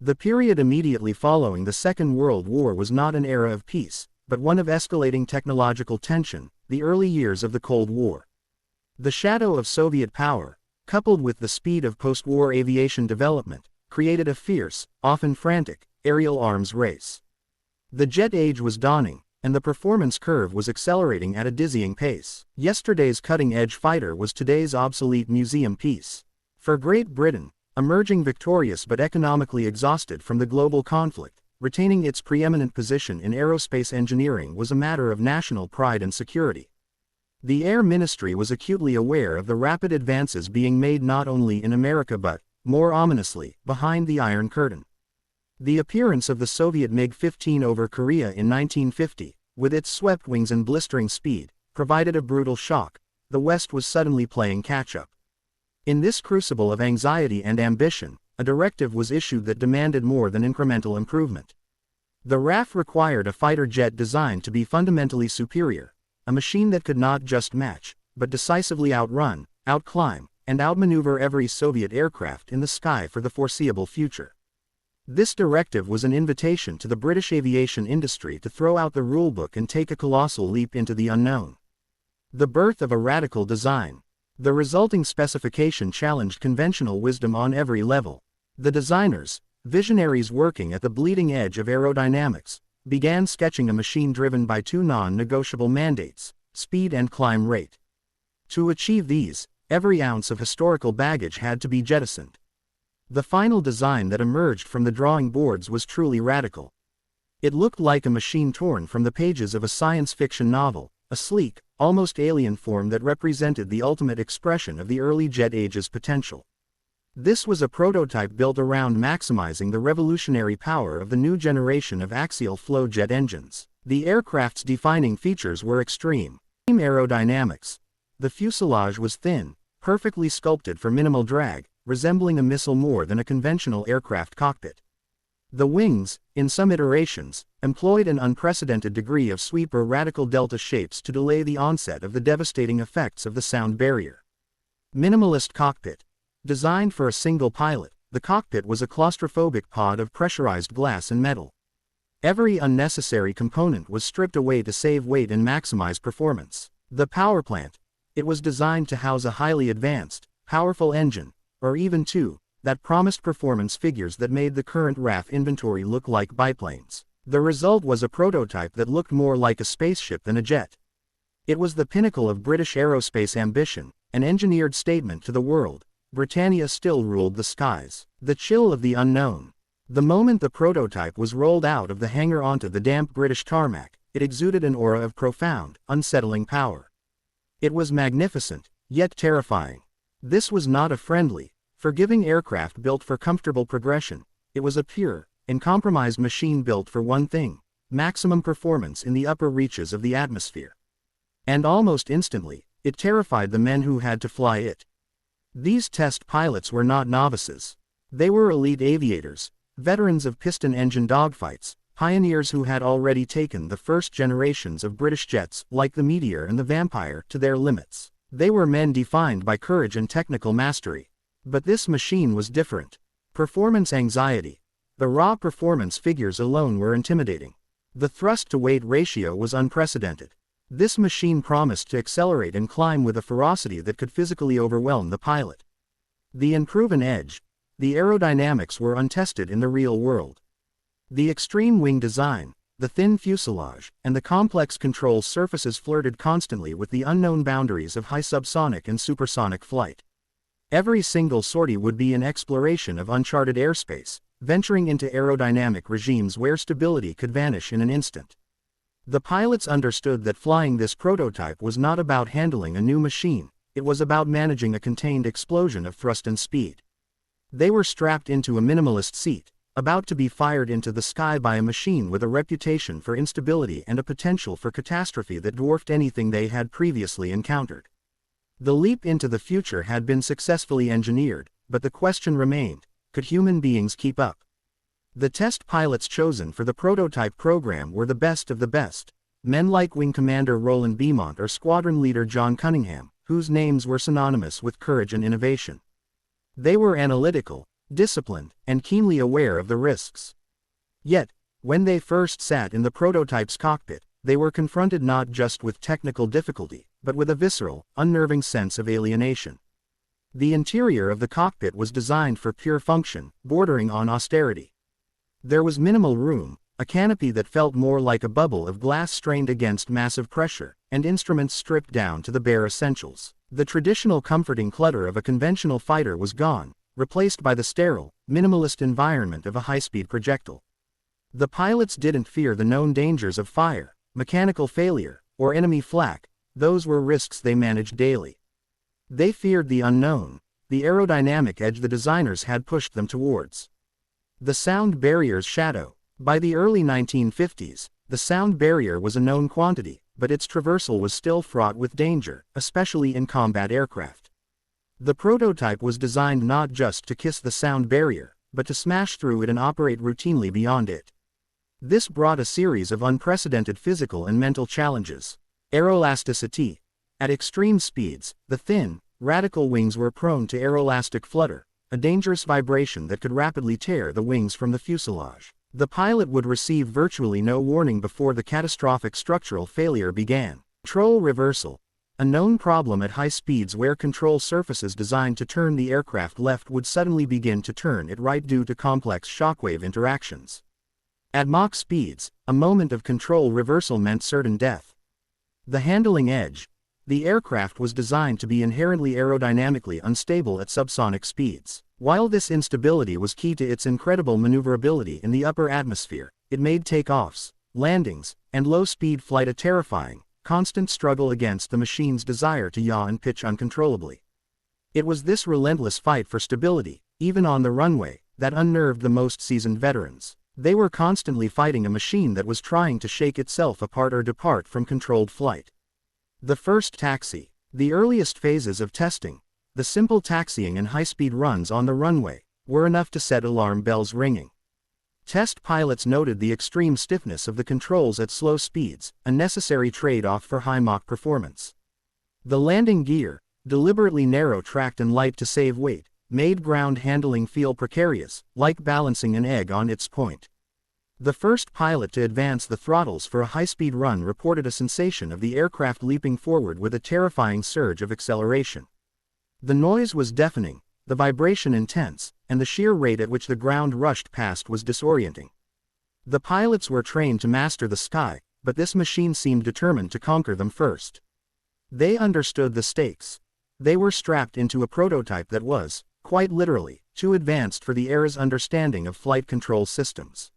The period immediately following the Second World War was not an era of peace, but one of escalating technological tension, the early years of the Cold War. The shadow of Soviet power, coupled with the speed of post-war aviation development, created a fierce, often frantic, aerial arms race. The jet age was dawning, and the performance curve was accelerating at a dizzying pace. Yesterday's cutting-edge fighter was today's obsolete museum piece. For Great Britain, emerging victorious but economically exhausted from the global conflict, retaining its preeminent position in aerospace engineering was a matter of national pride and security. The Air Ministry was acutely aware of the rapid advances being made not only in America but, more ominously, behind the Iron Curtain. The appearance of the Soviet MiG-15 over Korea in 1950, with its swept wings and blistering speed, provided a brutal shock. The West was suddenly playing catch-up. In this crucible of anxiety and ambition, a directive was issued that demanded more than incremental improvement. The RAF required a fighter jet designed to be fundamentally superior, a machine that could not just match, but decisively outrun, outclimb, and outmaneuver every Soviet aircraft in the sky for the foreseeable future. This directive was an invitation to the British aviation industry to throw out the rulebook and take a colossal leap into the unknown. The birth of a radical design. The resulting specification challenged conventional wisdom on every level. The designers, visionaries working at the bleeding edge of aerodynamics, began sketching a machine driven by two non-negotiable mandates: speed and climb rate. To achieve these, every ounce of historical baggage had to be jettisoned. The final design that emerged from the drawing boards was truly radical. It looked like a machine torn from the pages of a science fiction novel, a sleek, almost alien form that represented the ultimate expression of the early jet age's potential. This was a prototype built around maximizing the revolutionary power of the new generation of axial flow jet engines. The aircraft's defining features were extreme aerodynamics. The fuselage was thin, perfectly sculpted for minimal drag, resembling a missile more than a conventional aircraft cockpit. The wings, in some iterations, employed an unprecedented degree of sweep or radical delta shapes to delay the onset of the devastating effects of the sound barrier. Minimalist cockpit. Designed for a single pilot, the cockpit was a claustrophobic pod of pressurized glass and metal. Every unnecessary component was stripped away to save weight and maximize performance. The power plant. It was designed to house a highly advanced, powerful engine, or even two, that promised performance figures that made the current RAF inventory look like biplanes. The result was a prototype that looked more like a spaceship than a jet. It was the pinnacle of British aerospace ambition, an engineered statement to the world. Britannia still ruled the skies. The chill of the unknown. The moment the prototype was rolled out of the hangar onto the damp British tarmac, it exuded an aura of profound, unsettling power. It was magnificent, yet terrifying. This was not a friendly, forgiving aircraft built for comfortable progression. It was a pure, uncompromised machine built for one thing: maximum performance in the upper reaches of the atmosphere. And almost instantly, it terrified the men who had to fly it. These test pilots were not novices. They were elite aviators, veterans of piston engine dogfights, pioneers who had already taken the first generations of British jets, like the Meteor and the Vampire, to their limits. They were men defined by courage and technical mastery. But this machine was different. Performance anxiety. The raw performance figures alone were intimidating. The thrust-to-weight ratio was unprecedented. This machine promised to accelerate and climb with a ferocity that could physically overwhelm the pilot. The unproven edge. The aerodynamics were untested in the real world. The extreme wing design, the thin fuselage, and the complex control surfaces flirted constantly with the unknown boundaries of high subsonic and supersonic flight. Every single sortie would be an exploration of uncharted airspace, venturing into aerodynamic regimes where stability could vanish in an instant. The pilots understood that flying this prototype was not about handling a new machine, it was about managing a contained explosion of thrust and speed. They were strapped into a minimalist seat, about to be fired into the sky by a machine with a reputation for instability and a potential for catastrophe that dwarfed anything they had previously encountered. The leap into the future had been successfully engineered, but the question remained: could human beings keep up? The test pilots chosen for the prototype program were the best of the best, men like Wing Commander Roland Beaumont or Squadron Leader John Cunningham, whose names were synonymous with courage and innovation. They were analytical, disciplined, and keenly aware of the risks. Yet, when they first sat in the prototype's cockpit, they were confronted not just with technical difficulty, but with a visceral, unnerving sense of alienation. The interior of the cockpit was designed for pure function, bordering on austerity. There was minimal room, a canopy that felt more like a bubble of glass strained against massive pressure, and instruments stripped down to the bare essentials. The traditional comforting clutter of a conventional fighter was gone, replaced by the sterile, minimalist environment of a high-speed projectile. The pilots didn't fear the known dangers of fire, mechanical failure, or enemy flak. Those were risks they managed daily. They feared the unknown, the aerodynamic edge the designers had pushed them towards. The sound barrier's shadow. By the early 1950s, the sound barrier was a known quantity, but its traversal was still fraught with danger, especially in combat aircraft. The prototype was designed not just to kiss the sound barrier, but to smash through it and operate routinely beyond it. This brought a series of unprecedented physical and mental challenges. Aeroelasticity. At extreme speeds, the thin, radical wings were prone to aeroelastic flutter, a dangerous vibration that could rapidly tear the wings from the fuselage. The pilot would receive virtually no warning before the catastrophic structural failure began. Control reversal. A known problem at high speeds where control surfaces designed to turn the aircraft left would suddenly begin to turn it right due to complex shockwave interactions. At Mach speeds, a moment of control reversal meant certain death. The handling edge. The aircraft was designed to be inherently aerodynamically unstable at subsonic speeds. While this instability was key to its incredible maneuverability in the upper atmosphere, it made takeoffs, landings, and low-speed flight a terrifying, constant struggle against the machine's desire to yaw and pitch uncontrollably. It was this relentless fight for stability, even on the runway, that unnerved the most seasoned veterans. They were constantly fighting a machine that was trying to shake itself apart or depart from controlled flight. The first taxi. The earliest phases of testing, the simple taxiing and high-speed runs on the runway, were enough to set alarm bells ringing. Test pilots noted the extreme stiffness of the controls at slow speeds, a necessary trade-off for high Mach performance. The landing gear, deliberately narrow-tracked and light to save weight, made ground handling feel precarious, like balancing an egg on its point. The first pilot to advance the throttles for a high-speed run reported a sensation of the aircraft leaping forward with a terrifying surge of acceleration. The noise was deafening, the vibration intense, and the sheer rate at which the ground rushed past was disorienting. The pilots were trained to master the sky, but this machine seemed determined to conquer them first. They understood the stakes. They were strapped into a prototype that was, quite literally, too advanced for the era's understanding of flight control systems.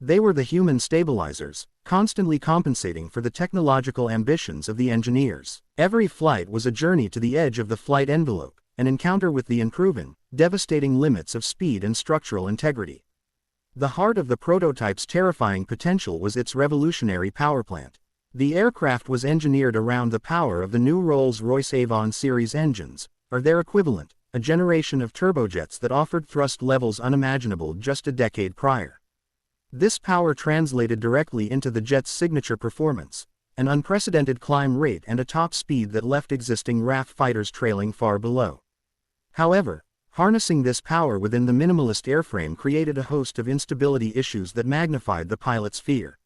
They were the human stabilizers, constantly compensating for the technological ambitions of the engineers. Every flight was a journey to the edge of the flight envelope, an encounter with the unproven, devastating limits of speed and structural integrity. The heart of the prototype's terrifying potential was its revolutionary power plant. The aircraft was engineered around the power of the new Rolls-Royce Avon series engines, or their equivalent, a generation of turbojets that offered thrust levels unimaginable just a decade prior. This power translated directly into the jet's signature performance, an unprecedented climb rate and a top speed that left existing RAF fighters trailing far below. However, harnessing this power within the minimalist airframe created a host of instability issues that magnified the pilot's fear.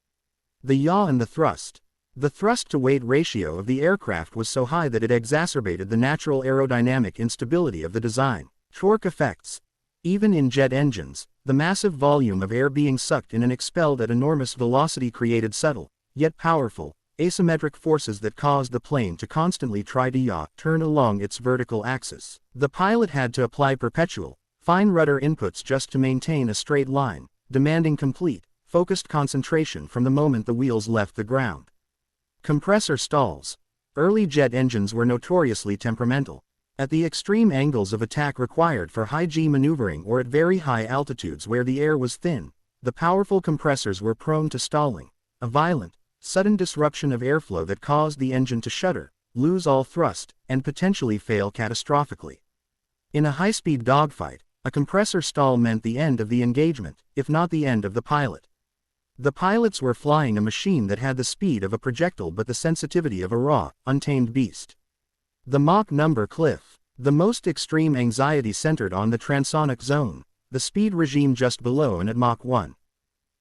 The yaw and the thrust. The thrust-to-weight ratio of the aircraft was so high that it exacerbated the natural aerodynamic instability of the design. Torque effects. Even in jet engines, the massive volume of air being sucked in and expelled at enormous velocity created subtle, yet powerful, asymmetric forces that caused the plane to constantly try to yaw, turn along its vertical axis. The pilot had to apply perpetual, fine rudder inputs just to maintain a straight line, demanding complete, focused concentration from the moment the wheels left the ground. Compressor stalls. Early jet engines were notoriously temperamental. At the extreme angles of attack required for high-G maneuvering or at very high altitudes where the air was thin, the powerful compressors were prone to stalling, a violent, sudden disruption of airflow that caused the engine to shudder, lose all thrust, and potentially fail catastrophically. In a high-speed dogfight, a compressor stall meant the end of the engagement, if not the end of the pilot. The pilots were flying a machine that had the speed of a projectile but the sensitivity of a raw, untamed beast. The Mach number cliff. The most extreme anxiety centered on the transonic zone, the speed regime just below and at Mach 1.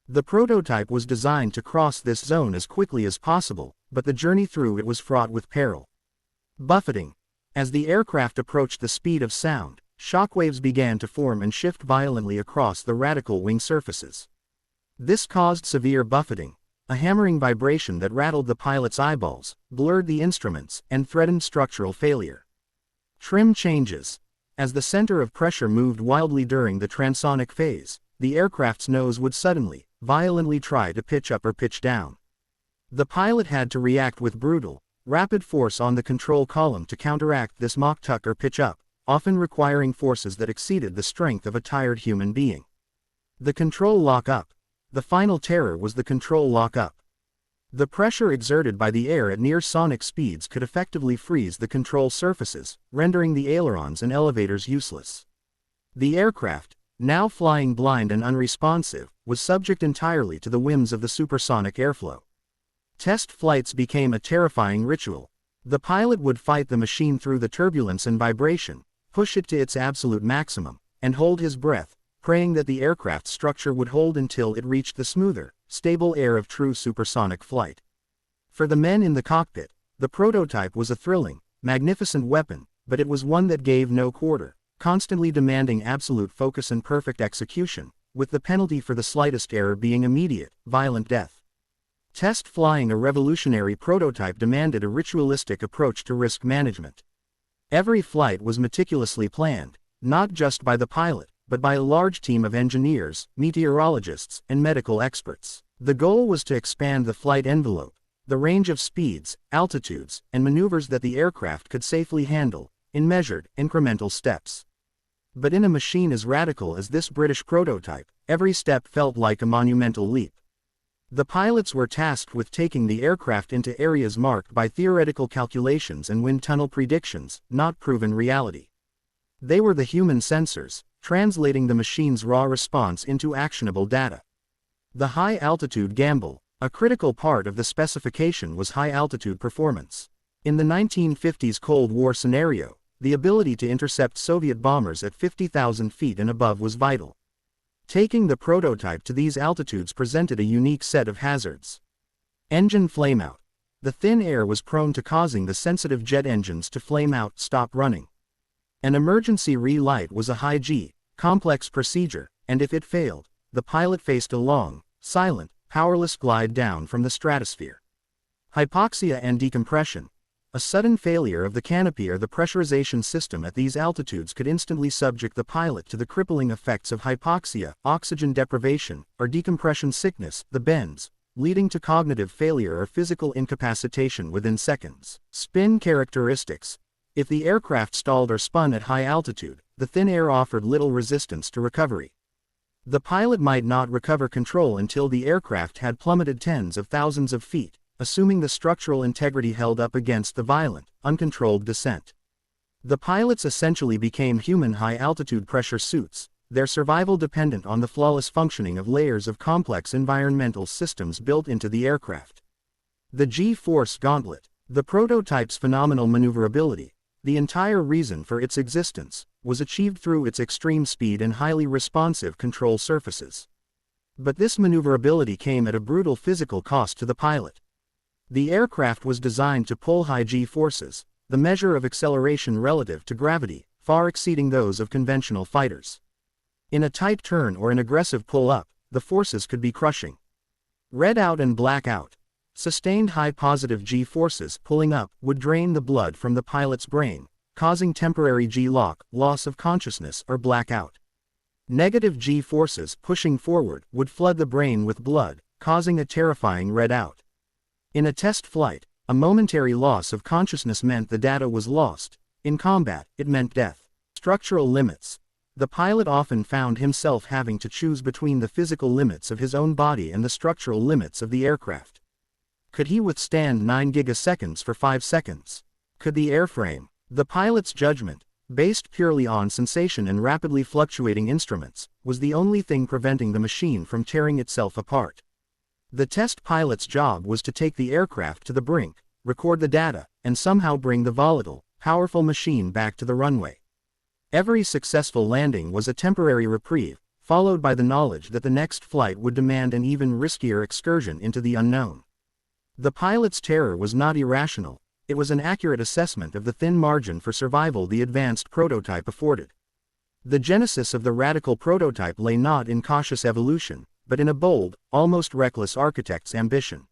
The prototype was designed to cross this zone as quickly as possible, but the journey through it was fraught with peril. Buffeting. As the aircraft approached the speed of sound, shockwaves began to form and shift violently across the radical wing surfaces. This caused severe buffeting, a hammering vibration that rattled the pilot's eyeballs, blurred the instruments, and threatened structural failure. Trim changes. As the center of pressure moved wildly during the transonic phase, the aircraft's nose would suddenly, violently try to pitch up or pitch down. The pilot had to react with brutal, rapid force on the control column to counteract this mock tuck or pitch up, often requiring forces that exceeded the strength of a tired human being. The control lock-up. The final terror was the control lock-up. The pressure exerted by the air at near sonic speeds could effectively freeze the control surfaces, rendering the ailerons and elevators useless. The aircraft, now flying blind and unresponsive, was subject entirely to the whims of the supersonic airflow. Test flights became a terrifying ritual. The pilot would fight the machine through the turbulence and vibration, push it to its absolute maximum, and hold his breath, praying that the aircraft's structure would hold until it reached the smoother, stable air of true supersonic flight. For the men in the cockpit, the prototype was a thrilling, magnificent weapon, but it was one that gave no quarter, constantly demanding absolute focus and perfect execution, with the penalty for the slightest error being immediate, violent death. Test flying a revolutionary prototype demanded a ritualistic approach to risk management. Every flight was meticulously planned, not just by the pilot, but by a large team of engineers, meteorologists, and medical experts. The goal was to expand the flight envelope, the range of speeds, altitudes, and maneuvers that the aircraft could safely handle, in measured, incremental steps. But in a machine as radical as this British prototype, every step felt like a monumental leap. The pilots were tasked with taking the aircraft into areas marked by theoretical calculations and wind tunnel predictions, not proven reality. They were the human sensors, translating the machine's raw response into actionable data. The high-altitude gamble. A critical part of the specification was high-altitude performance. In the 1950s Cold War scenario, the ability to intercept Soviet bombers at 50,000 feet and above was vital. Taking the prototype to these altitudes presented a unique set of hazards. Engine flameout. The thin air was prone to causing the sensitive jet engines to flame out, stop running. An emergency relight was a high-G, complex procedure, and if it failed, the pilot faced a long, silent, powerless glide down from the stratosphere. Hypoxia and decompression. A sudden failure of the canopy or the pressurization system at these altitudes could instantly subject the pilot to the crippling effects of hypoxia, oxygen deprivation, or decompression sickness, the bends, leading to cognitive failure or physical incapacitation within seconds. Spin characteristics. If the aircraft stalled or spun at high altitude, the thin air offered little resistance to recovery. The pilot might not recover control until the aircraft had plummeted tens of thousands of feet, assuming the structural integrity held up against the violent, uncontrolled descent. The pilots essentially became human high-altitude pressure suits, their survival dependent on the flawless functioning of layers of complex environmental systems built into the aircraft. The G-force gauntlet. The prototype's phenomenal maneuverability, the entire reason for its existence, was achieved through its extreme speed and highly responsive control surfaces. But this maneuverability came at a brutal physical cost to the pilot. The aircraft was designed to pull high G-forces, the measure of acceleration relative to gravity, far exceeding those of conventional fighters. In a tight turn or an aggressive pull-up, the forces could be crushing. Red out and black out. Sustained high positive G-forces pulling up would drain the blood from the pilot's brain, causing temporary G-lock, loss of consciousness, or blackout. Negative G-forces pushing forward would flood the brain with blood, causing a terrifying red out. In a test flight, a momentary loss of consciousness meant the data was lost. In combat, it meant death. Structural limits. The pilot often found himself having to choose between the physical limits of his own body and the structural limits of the aircraft. Could he withstand 9 gigaseconds for 5 seconds? Could the airframe? The pilot's judgment, based purely on sensation and rapidly fluctuating instruments, was the only thing preventing the machine from tearing itself apart. The test pilot's job was to take the aircraft to the brink, record the data, and somehow bring the volatile, powerful machine back to the runway. Every successful landing was a temporary reprieve, followed by the knowledge that the next flight would demand an even riskier excursion into the unknown. The pilot's terror was not irrational, it was an accurate assessment of the thin margin for survival the advanced prototype afforded. The genesis of the radical prototype lay not in cautious evolution, but in a bold, almost reckless architect's ambition.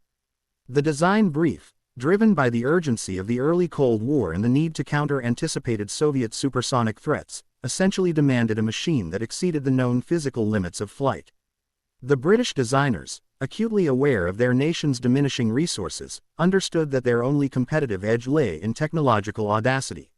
The design brief, driven by the urgency of the early Cold War and the need to counter anticipated Soviet supersonic threats, essentially demanded a machine that exceeded the known physical limits of flight. The British designers, acutely aware of their nation's diminishing resources, understood that their only competitive edge lay in technological audacity.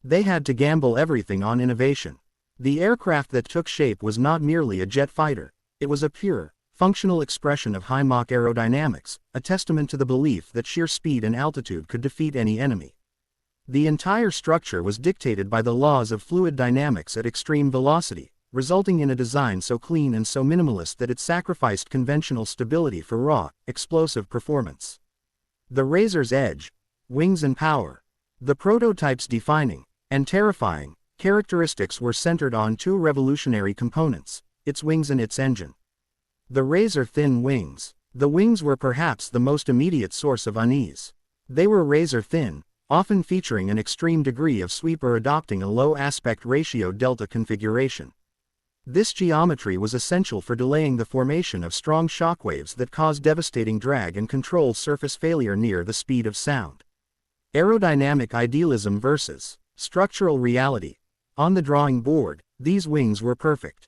They had to gamble everything on innovation. The aircraft that took shape was not merely a jet fighter, it was a pure, functional expression of high Mach aerodynamics, a testament to the belief that sheer speed and altitude could defeat any enemy. The entire structure was dictated by the laws of fluid dynamics at extreme velocity, resulting in a design so clean and so minimalist that it sacrificed conventional stability for raw, explosive performance. The razor's edge, wings and power. The prototype's defining, and terrifying, characteristics were centered on two revolutionary components, its wings and its engine. The razor-thin wings. The wings were perhaps the most immediate source of unease. They were razor-thin, often featuring an extreme degree of sweep or adopting a low aspect ratio delta configuration. This geometry was essential for delaying the formation of strong shockwaves that caused devastating drag and control surface failure near the speed of sound. Aerodynamic idealism versus structural reality. On the drawing board, these wings were perfect.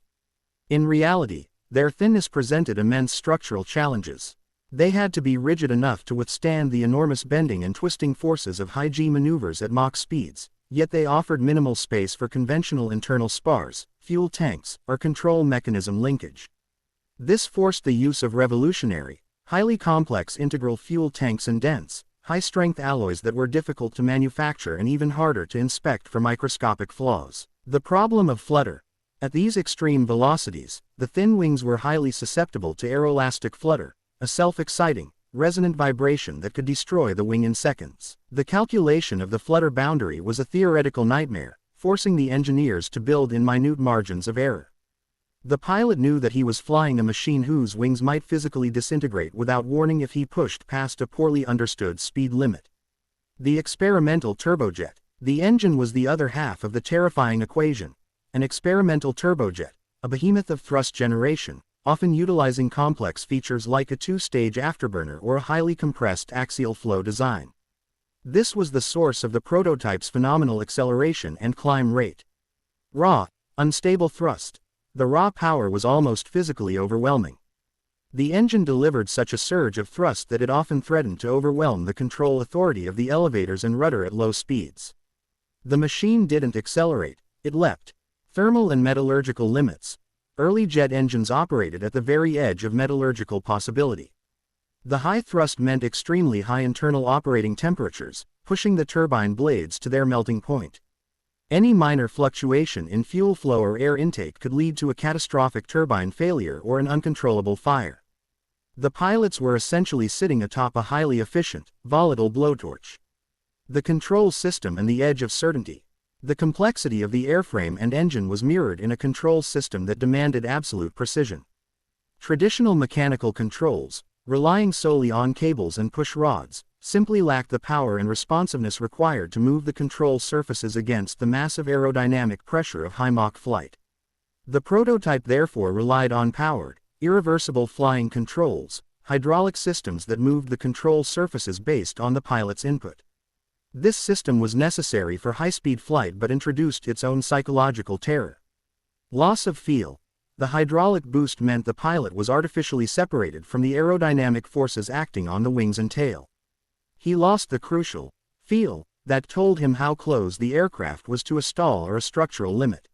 In reality, their thinness presented immense structural challenges. They had to be rigid enough to withstand the enormous bending and twisting forces of high-G maneuvers at Mach speeds, yet they offered minimal space for conventional internal spars, fuel tanks, or control mechanism linkage. This forced the use of revolutionary, highly complex integral fuel tanks and dense, high-strength alloys that were difficult to manufacture and even harder to inspect for microscopic flaws. The problem of flutter. At these extreme velocities, the thin wings were highly susceptible to aeroelastic flutter, a self-exciting, resonant vibration that could destroy the wing in seconds. The calculation of the flutter boundary was a theoretical nightmare, forcing the engineers to build in minute margins of error. The pilot knew that he was flying a machine whose wings might physically disintegrate without warning if he pushed past a poorly understood speed limit. The experimental turbojet. The engine was the other half of the terrifying equation. An experimental turbojet, a behemoth of thrust generation, often utilizing complex features like a two-stage afterburner or a highly compressed axial flow design. This was the source of the prototype's phenomenal acceleration and climb rate. Raw, unstable thrust. The raw power was almost physically overwhelming. The engine delivered such a surge of thrust that it often threatened to overwhelm the control authority of the elevators and rudder at low speeds. The machine didn't accelerate, it leapt. Thermal and metallurgical limits. Early jet engines operated at the very edge of metallurgical possibility. The high thrust meant extremely high internal operating temperatures, pushing the turbine blades to their melting point. Any minor fluctuation in fuel flow or air intake could lead to a catastrophic turbine failure or an uncontrollable fire. The pilots were essentially sitting atop a highly efficient, volatile blowtorch. The control system and the edge of certainty. The complexity of the airframe and engine was mirrored in a control system that demanded absolute precision. Traditional mechanical controls, relying solely on cables and push rods, simply lacked the power and responsiveness required to move the control surfaces against the massive aerodynamic pressure of high Mach flight. The prototype therefore relied on powered, irreversible flying controls, hydraulic systems that moved the control surfaces based on the pilot's input. This system was necessary for high-speed flight but introduced its own psychological terror. Loss of feel. The hydraulic boost meant the pilot was artificially separated from the aerodynamic forces acting on the wings and tail. He lost the crucial feel that told him how close the aircraft was to a stall or a structural limit.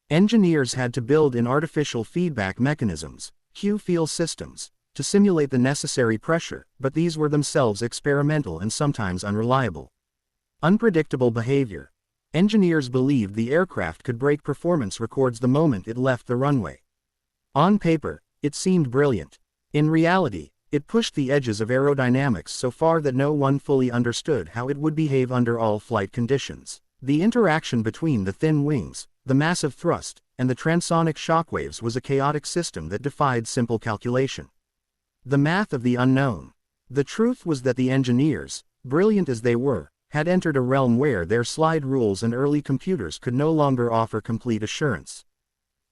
Engineers had to build in artificial feedback mechanisms, Q-feel systems, to simulate the necessary pressure, but these were themselves experimental and sometimes unreliable. Unpredictable behavior. Engineers believed the aircraft could break performance records the moment it left the runway. On paper, it seemed brilliant. In reality, it pushed the edges of aerodynamics so far that no one fully understood how it would behave under all flight conditions. The interaction between the thin wings, the massive thrust, and the transonic shockwaves was a chaotic system that defied simple calculation. The math of the unknown. The truth was that the engineers, brilliant as they were, had entered a realm where their slide rules and early computers could no longer offer complete assurance.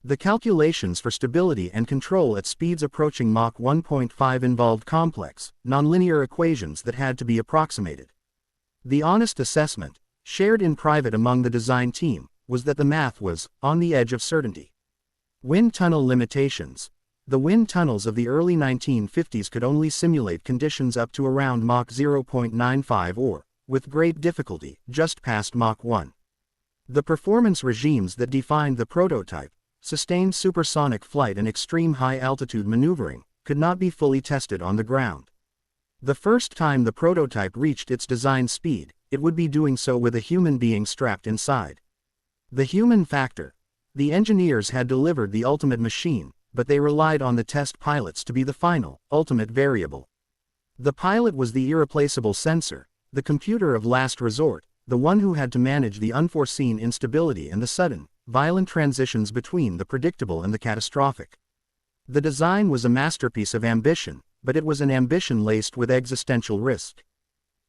The calculations for stability and control at speeds approaching Mach 1.5 involved complex, nonlinear equations that had to be approximated. The honest assessment, shared in private among the design team, was that the math was on the edge of certainty. Wind tunnel limitations. The wind tunnels of the early 1950s could only simulate conditions up to around Mach 0.95 or, with great difficulty, just past Mach 1. The performance regimes that defined the prototype, sustained supersonic flight and extreme high-altitude maneuvering, could not be fully tested on the ground. The first time the prototype reached its design speed, it would be doing so with a human being strapped inside. The human factor. The engineers had delivered the ultimate machine, but they relied on the test pilots to be the final, ultimate variable. The pilot was the irreplaceable sensor, the computer of last resort, the one who had to manage the unforeseen instability and the sudden, violent transitions between the predictable and the catastrophic. The design was a masterpiece of ambition, but it was an ambition laced with existential risk.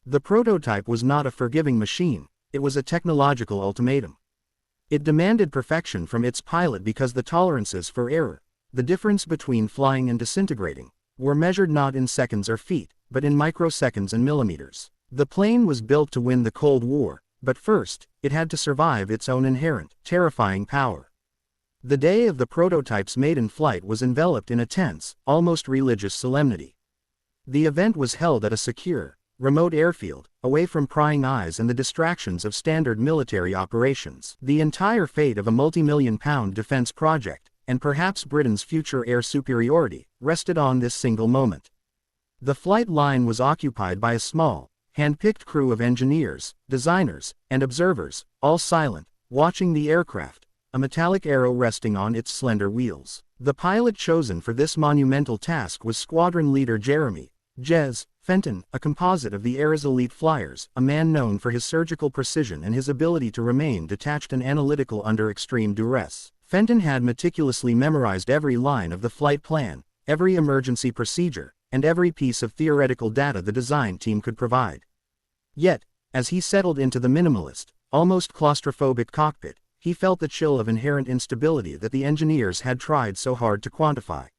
The prototype was not a forgiving machine, it was a technological ultimatum. It demanded perfection from its pilot because the tolerances for error, the difference between flying and disintegrating, were measured not in seconds or feet, but in microseconds and millimeters. The plane was built to win the Cold War, but first, it had to survive its own inherent, terrifying power. The day of the prototype's maiden flight was enveloped in a tense, almost religious solemnity. The event was held at a secure, remote airfield, away from prying eyes and the distractions of standard military operations. The entire fate of a multi-million-pound defense project, and perhaps Britain's future air superiority, rested on this single moment. The flight line was occupied by a small, hand-picked crew of engineers, designers, and observers, all silent, watching the aircraft, a metallic arrow resting on its slender wheels. The pilot chosen for this monumental task was squadron leader Jeremy Jez Fenton, a composite of the era's elite flyers, a man known for his surgical precision and his ability to remain detached and analytical under extreme duress. Fenton had meticulously memorized every line of the flight plan, every emergency procedure, and every piece of theoretical data the design team could provide. Yet, as he settled into the minimalist, almost claustrophobic cockpit, he felt the chill of inherent instability that the engineers had tried so hard to quantify.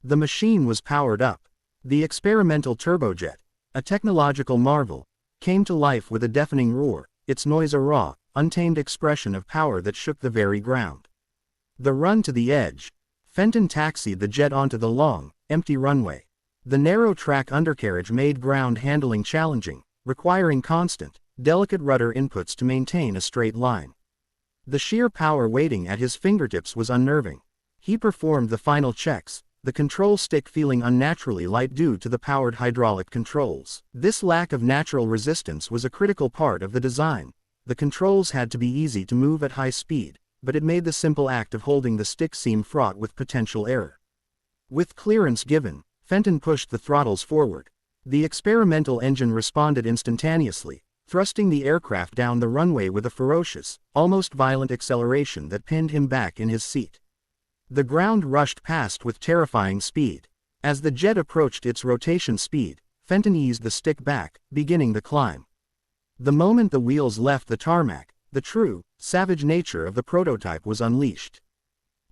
The machine was powered up. The experimental turbojet, a technological marvel, came to life with a deafening roar, its noise a raw, untamed expression of power that shook the very ground. The run to the edge. Fenton taxied the jet onto the long, empty runway. The narrow track undercarriage made ground handling challenging, requiring constant, delicate rudder inputs to maintain a straight line. The sheer power waiting at his fingertips was unnerving. He performed the final checks, the control stick feeling unnaturally light due to the powered hydraulic controls. This lack of natural resistance was a critical part of the design. The controls had to be easy to move at high speed, but it made the simple act of holding the stick seem fraught with potential error. With clearance given, Fenton pushed the throttles forward. The experimental engine responded instantaneously, thrusting the aircraft down the runway with a ferocious, almost violent acceleration that pinned him back in his seat. The ground rushed past with terrifying speed. As the jet approached its rotation speed, Fenton eased the stick back, beginning the climb. The moment the wheels left the tarmac, the true, savage nature of the prototype was unleashed.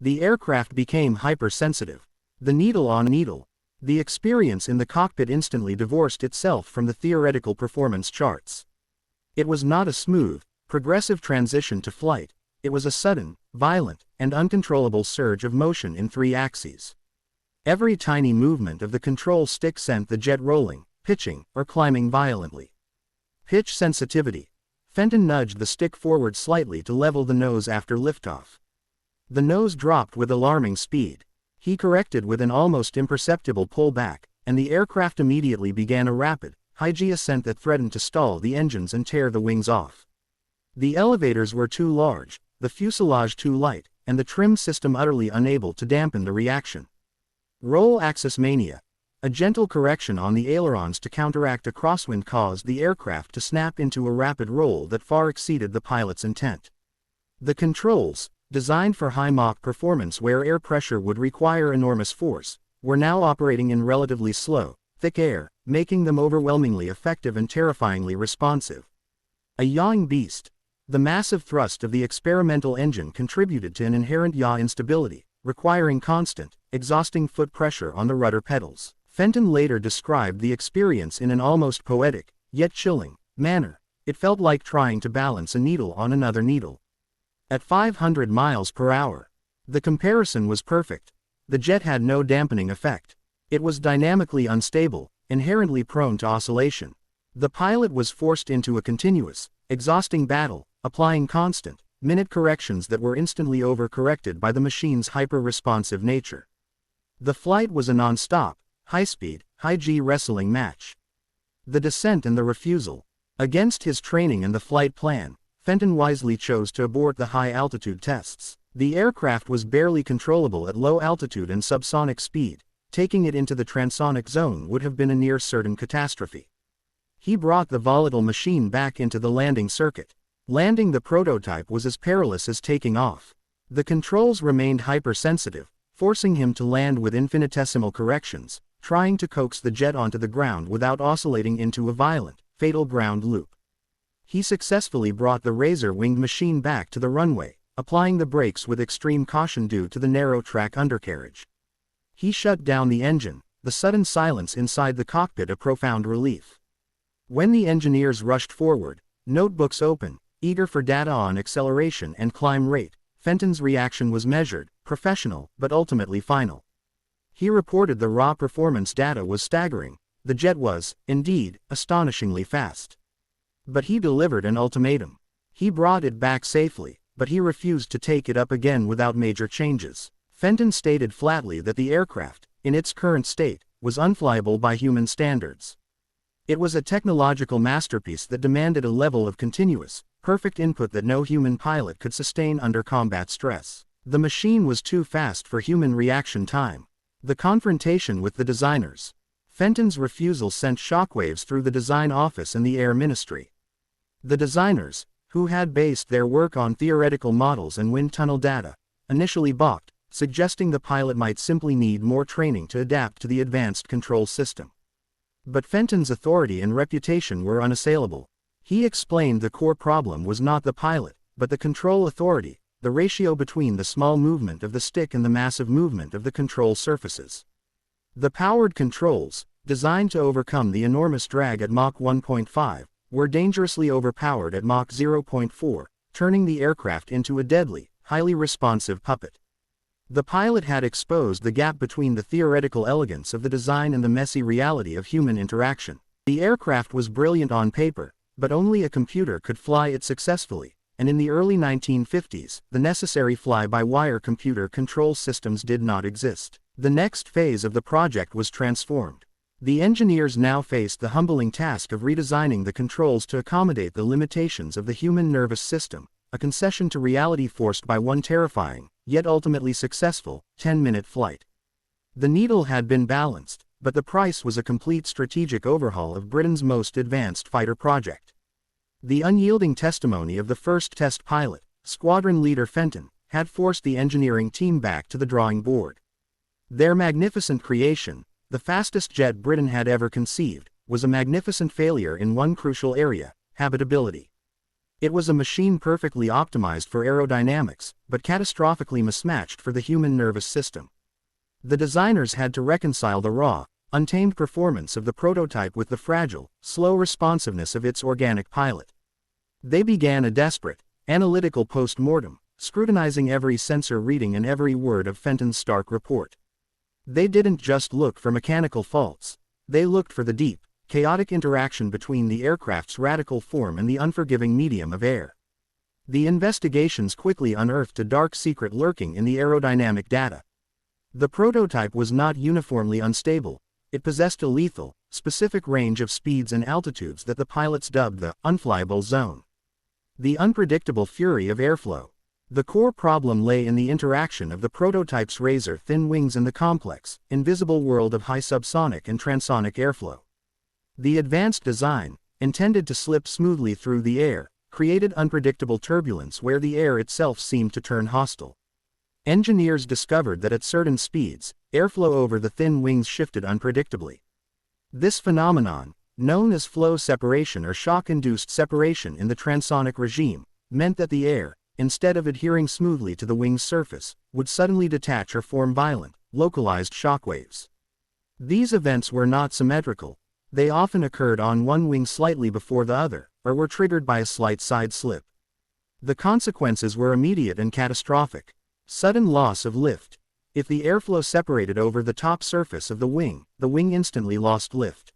The aircraft became hypersensitive. The needle on needle. The experience in the cockpit instantly divorced itself from the theoretical performance charts. It was not a smooth, progressive transition to flight. It was a sudden, violent, and uncontrollable surge of motion in 3 axes. Every tiny movement of the control stick sent the jet rolling, pitching, or climbing violently. Pitch sensitivity. Fenton nudged the stick forward slightly to level the nose after liftoff. The nose dropped with alarming speed. He corrected with an almost imperceptible pullback, and the aircraft immediately began a rapid, high-G ascent that threatened to stall the engines and tear the wings off. The elevators were too large, the fuselage too light, and the trim system utterly unable to dampen the reaction. Roll axis mania. A gentle correction on the ailerons to counteract a crosswind caused the aircraft to snap into a rapid roll that far exceeded the pilot's intent. The controls, designed for high Mach performance where air pressure would require enormous force, were now operating in relatively slow, thick air, making them overwhelmingly effective and terrifyingly responsive. A yawing beast. The massive thrust of the experimental engine contributed to an inherent yaw instability, requiring constant, exhausting foot pressure on the rudder pedals. Fenton later described the experience in an almost poetic, yet chilling, manner. It felt like trying to balance a needle on another needle. At 500 miles per hour. The comparison was perfect. The jet had no dampening effect. It was dynamically unstable, inherently prone to oscillation. The pilot was forced into a continuous, exhausting battle, applying constant, minute corrections that were instantly overcorrected by the machine's hyper-responsive nature. The flight was a non-stop, high-speed, high-G wrestling match. The descent and the refusal. Against his training and the flight plan, Fenton wisely chose to abort the high-altitude tests. The aircraft was barely controllable at low altitude and subsonic speed. Taking it into the transonic zone would have been a near-certain catastrophe. He brought the volatile machine back into the landing circuit. Landing the prototype was as perilous as taking off. The controls remained hypersensitive, forcing him to land with infinitesimal corrections, trying to coax the jet onto the ground without oscillating into a violent, fatal ground loop. He successfully brought the razor-winged machine back to the runway, applying the brakes with extreme caution due to the narrow-track undercarriage. He shut down the engine, the sudden silence inside the cockpit a profound relief. When the engineers rushed forward, notebooks open, eager for data on acceleration and climb rate, Fenton's reaction was measured, professional, but ultimately final. He reported the raw performance data was staggering. The jet was, indeed, astonishingly fast. But he delivered an ultimatum. He brought it back safely, but he refused to take it up again without major changes. Fenton stated flatly that the aircraft, in its current state, was unflyable by human standards. It was a technological masterpiece that demanded a level of continuous, perfect input that no human pilot could sustain under combat stress. The machine was too fast for human reaction time. The confrontation with the designers. Fenton's refusal sent shockwaves through the design office and the Air Ministry. The designers, who had based their work on theoretical models and wind tunnel data, initially balked, suggesting the pilot might simply need more training to adapt to the advanced control system. But Fenton's authority and reputation were unassailable. He explained the core problem was not the pilot, but the control authority, the ratio between the small movement of the stick and the massive movement of the control surfaces. The powered controls, designed to overcome the enormous drag at Mach 1.5, were dangerously overpowered at Mach 0.4, turning the aircraft into a deadly, highly responsive puppet. The pilot had exposed the gap between the theoretical elegance of the design and the messy reality of human interaction. The aircraft was brilliant on paper, but only a computer could fly it successfully, and in the early 1950s, the necessary fly-by-wire computer control systems did not exist. The next phase of the project was transformed. The engineers now faced the humbling task of redesigning the controls to accommodate the limitations of the human nervous system, a concession to reality forced by one terrifying, yet ultimately successful, 10-minute flight. The needle had been balanced, but the price was a complete strategic overhaul of Britain's most advanced fighter project. The unyielding testimony of the first test pilot, squadron leader Fenton, had forced the engineering team back to the drawing board. Their magnificent creation, the fastest jet Britain had ever conceived, was a magnificent failure in one crucial area: habitability. It was a machine perfectly optimized for aerodynamics, but catastrophically mismatched for the human nervous system. The designers had to reconcile the raw, untamed performance of the prototype with the fragile, slow responsiveness of its organic pilot. They began a desperate, analytical post-mortem, scrutinizing every sensor reading and every word of Fenton's stark report. They didn't just look for mechanical faults. They looked for the deep, chaotic interaction between the aircraft's radical form and the unforgiving medium of air. The investigations quickly unearthed a dark secret lurking in the aerodynamic data. The prototype was not uniformly unstable. It possessed a lethal, specific range of speeds and altitudes that the pilots dubbed the unflyable zone. The unpredictable fury of airflow. The core problem lay in the interaction of the prototype's razor-thin wings and the complex, invisible world of high subsonic and transonic airflow. The advanced design, intended to slip smoothly through the air, created unpredictable turbulence where the air itself seemed to turn hostile. Engineers discovered that at certain speeds, airflow over the thin wings shifted unpredictably. This phenomenon, known as flow separation or shock-induced separation in the transonic regime, meant that the air, instead of adhering smoothly to the wing's surface, would suddenly detach or form violent, localized shockwaves. These events were not symmetrical. They often occurred on one wing slightly before the other, or were triggered by a slight side slip. The consequences were immediate and catastrophic. Sudden loss of lift. If the airflow separated over the top surface of the wing instantly lost lift.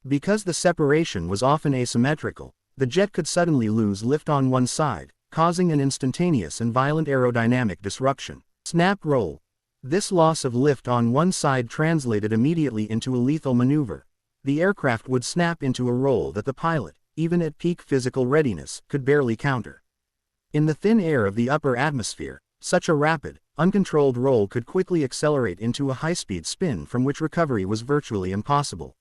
Because the separation was often asymmetrical, the jet could suddenly lose lift on one side, causing an instantaneous and violent aerodynamic disruption. Snap roll. This loss of lift on one side translated immediately into a lethal maneuver. The aircraft would snap into a roll that the pilot, even at peak physical readiness, could barely counter. In the thin air of the upper atmosphere, such a rapid, uncontrolled roll could quickly accelerate into a high-speed spin from which recovery was virtually impossible.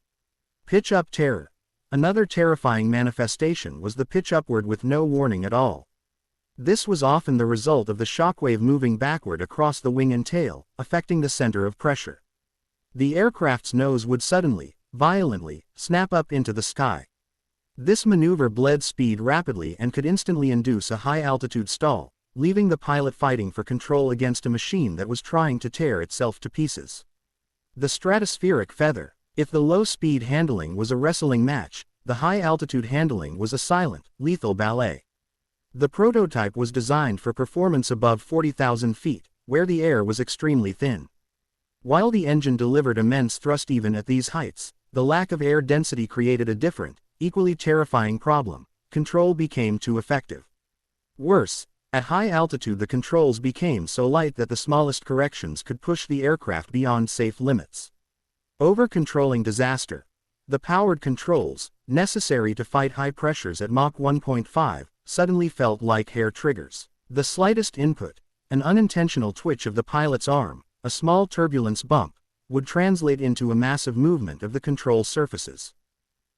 Pitch-up terror. Another terrifying manifestation was the pitch upward with no warning at all. This was often the result of the shockwave moving backward across the wing and tail, affecting the center of pressure. The aircraft's nose would suddenly, violently, snap up into the sky. This maneuver bled speed rapidly and could instantly induce a high-altitude stall, leaving the pilot fighting for control against a machine that was trying to tear itself to pieces. The stratospheric feather. If the low-speed handling was a wrestling match, the high-altitude handling was a silent, lethal ballet. The prototype was designed for performance above 40,000 feet, where the air was extremely thin. While the engine delivered immense thrust even at these heights, the lack of air density created a different, equally terrifying problem. Control became too effective. Worse, at high altitude the controls became so light that the smallest corrections could push the aircraft beyond safe limits. Over-controlling disaster. The powered controls, necessary to fight high pressures at Mach 1.5, suddenly felt like hair triggers. The slightest input, an unintentional twitch of the pilot's arm, a small turbulence bump, would translate into a massive movement of the control surfaces.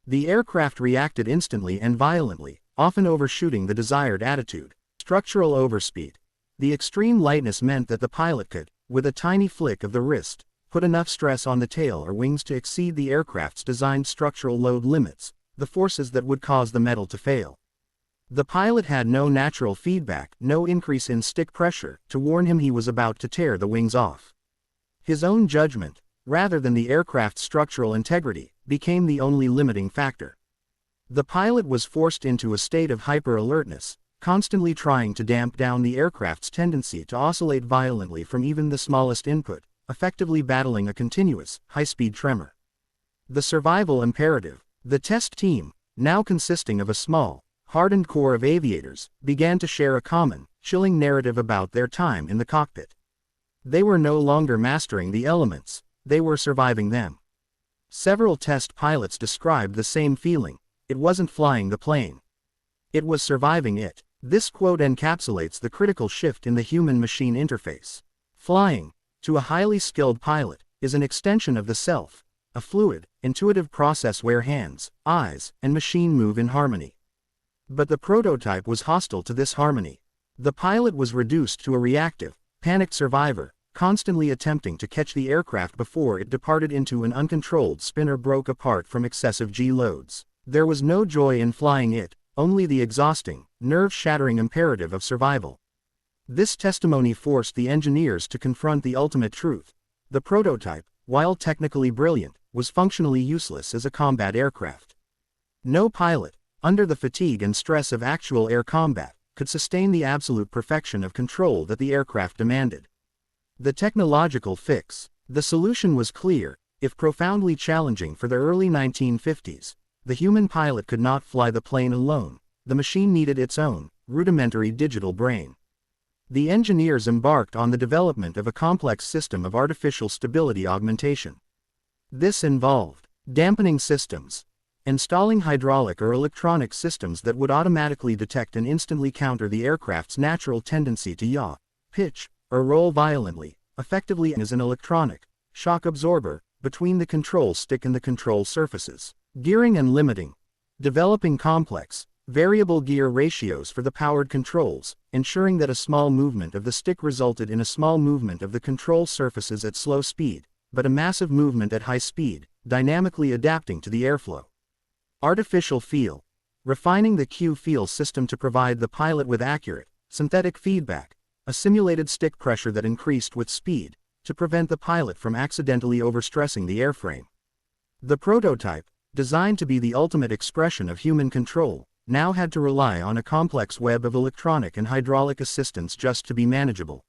The aircraft reacted instantly and violently, often overshooting the desired attitude. Structural overspeed. The extreme lightness meant that the pilot could, with a tiny flick of the wrist, put enough stress on the tail or wings to exceed the aircraft's designed structural load limits, the forces that would cause the metal to fail. The pilot had no natural feedback, no increase in stick pressure, to warn him he was about to tear the wings off. His own judgment, rather than the aircraft's structural integrity, became the only limiting factor. The pilot was forced into a state of hyper-alertness, constantly trying to damp down the aircraft's tendency to oscillate violently from even the smallest input, effectively battling a continuous, high-speed tremor. The survival imperative. The test team, now consisting of a small, hardened core of aviators, began to share a common, chilling narrative about their time in the cockpit. They were no longer mastering the elements, they were surviving them. Several test pilots described the same feeling. It wasn't flying the plane. It was surviving it. This quote encapsulates the critical shift in the human-machine interface. Flying, to a highly skilled pilot, is an extension of the self, a fluid, intuitive process where hands, eyes, and machine move in harmony. But the prototype was hostile to this harmony. The pilot was reduced to a reactive, panicked survivor, constantly attempting to catch the aircraft before it departed into an uncontrolled spin or broke apart from excessive G-loads. There was no joy in flying it, only the exhausting, nerve-shattering imperative of survival. This testimony forced the engineers to confront the ultimate truth. The prototype, while technically brilliant, was functionally useless as a combat aircraft. No pilot, under the fatigue and stress of actual air combat, could sustain the absolute perfection of control that the aircraft demanded. The technological fix. The solution was clear, if profoundly challenging for the early 1950s. The human pilot could not fly the plane alone. The machine needed its own, rudimentary digital brain. The engineers embarked on the development of a complex system of artificial stability augmentation. This involved dampening systems, Installing hydraulic or electronic systems that would automatically detect and instantly counter the aircraft's natural tendency to yaw, pitch, or roll violently, effectively as an electronic shock absorber between the control stick and the control surfaces. Gearing and limiting. Developing complex, variable gear ratios for the powered controls, ensuring that a small movement of the stick resulted in a small movement of the control surfaces at slow speed, but a massive movement at high speed, dynamically adapting to the airflow. Artificial feel. Refining the Q-feel system to provide the pilot with accurate, synthetic feedback, a simulated stick pressure that increased with speed, to prevent the pilot from accidentally overstressing the airframe. The prototype, designed to be the ultimate expression of human control, now had to rely on a complex web of electronic and hydraulic assistance just to be manageable.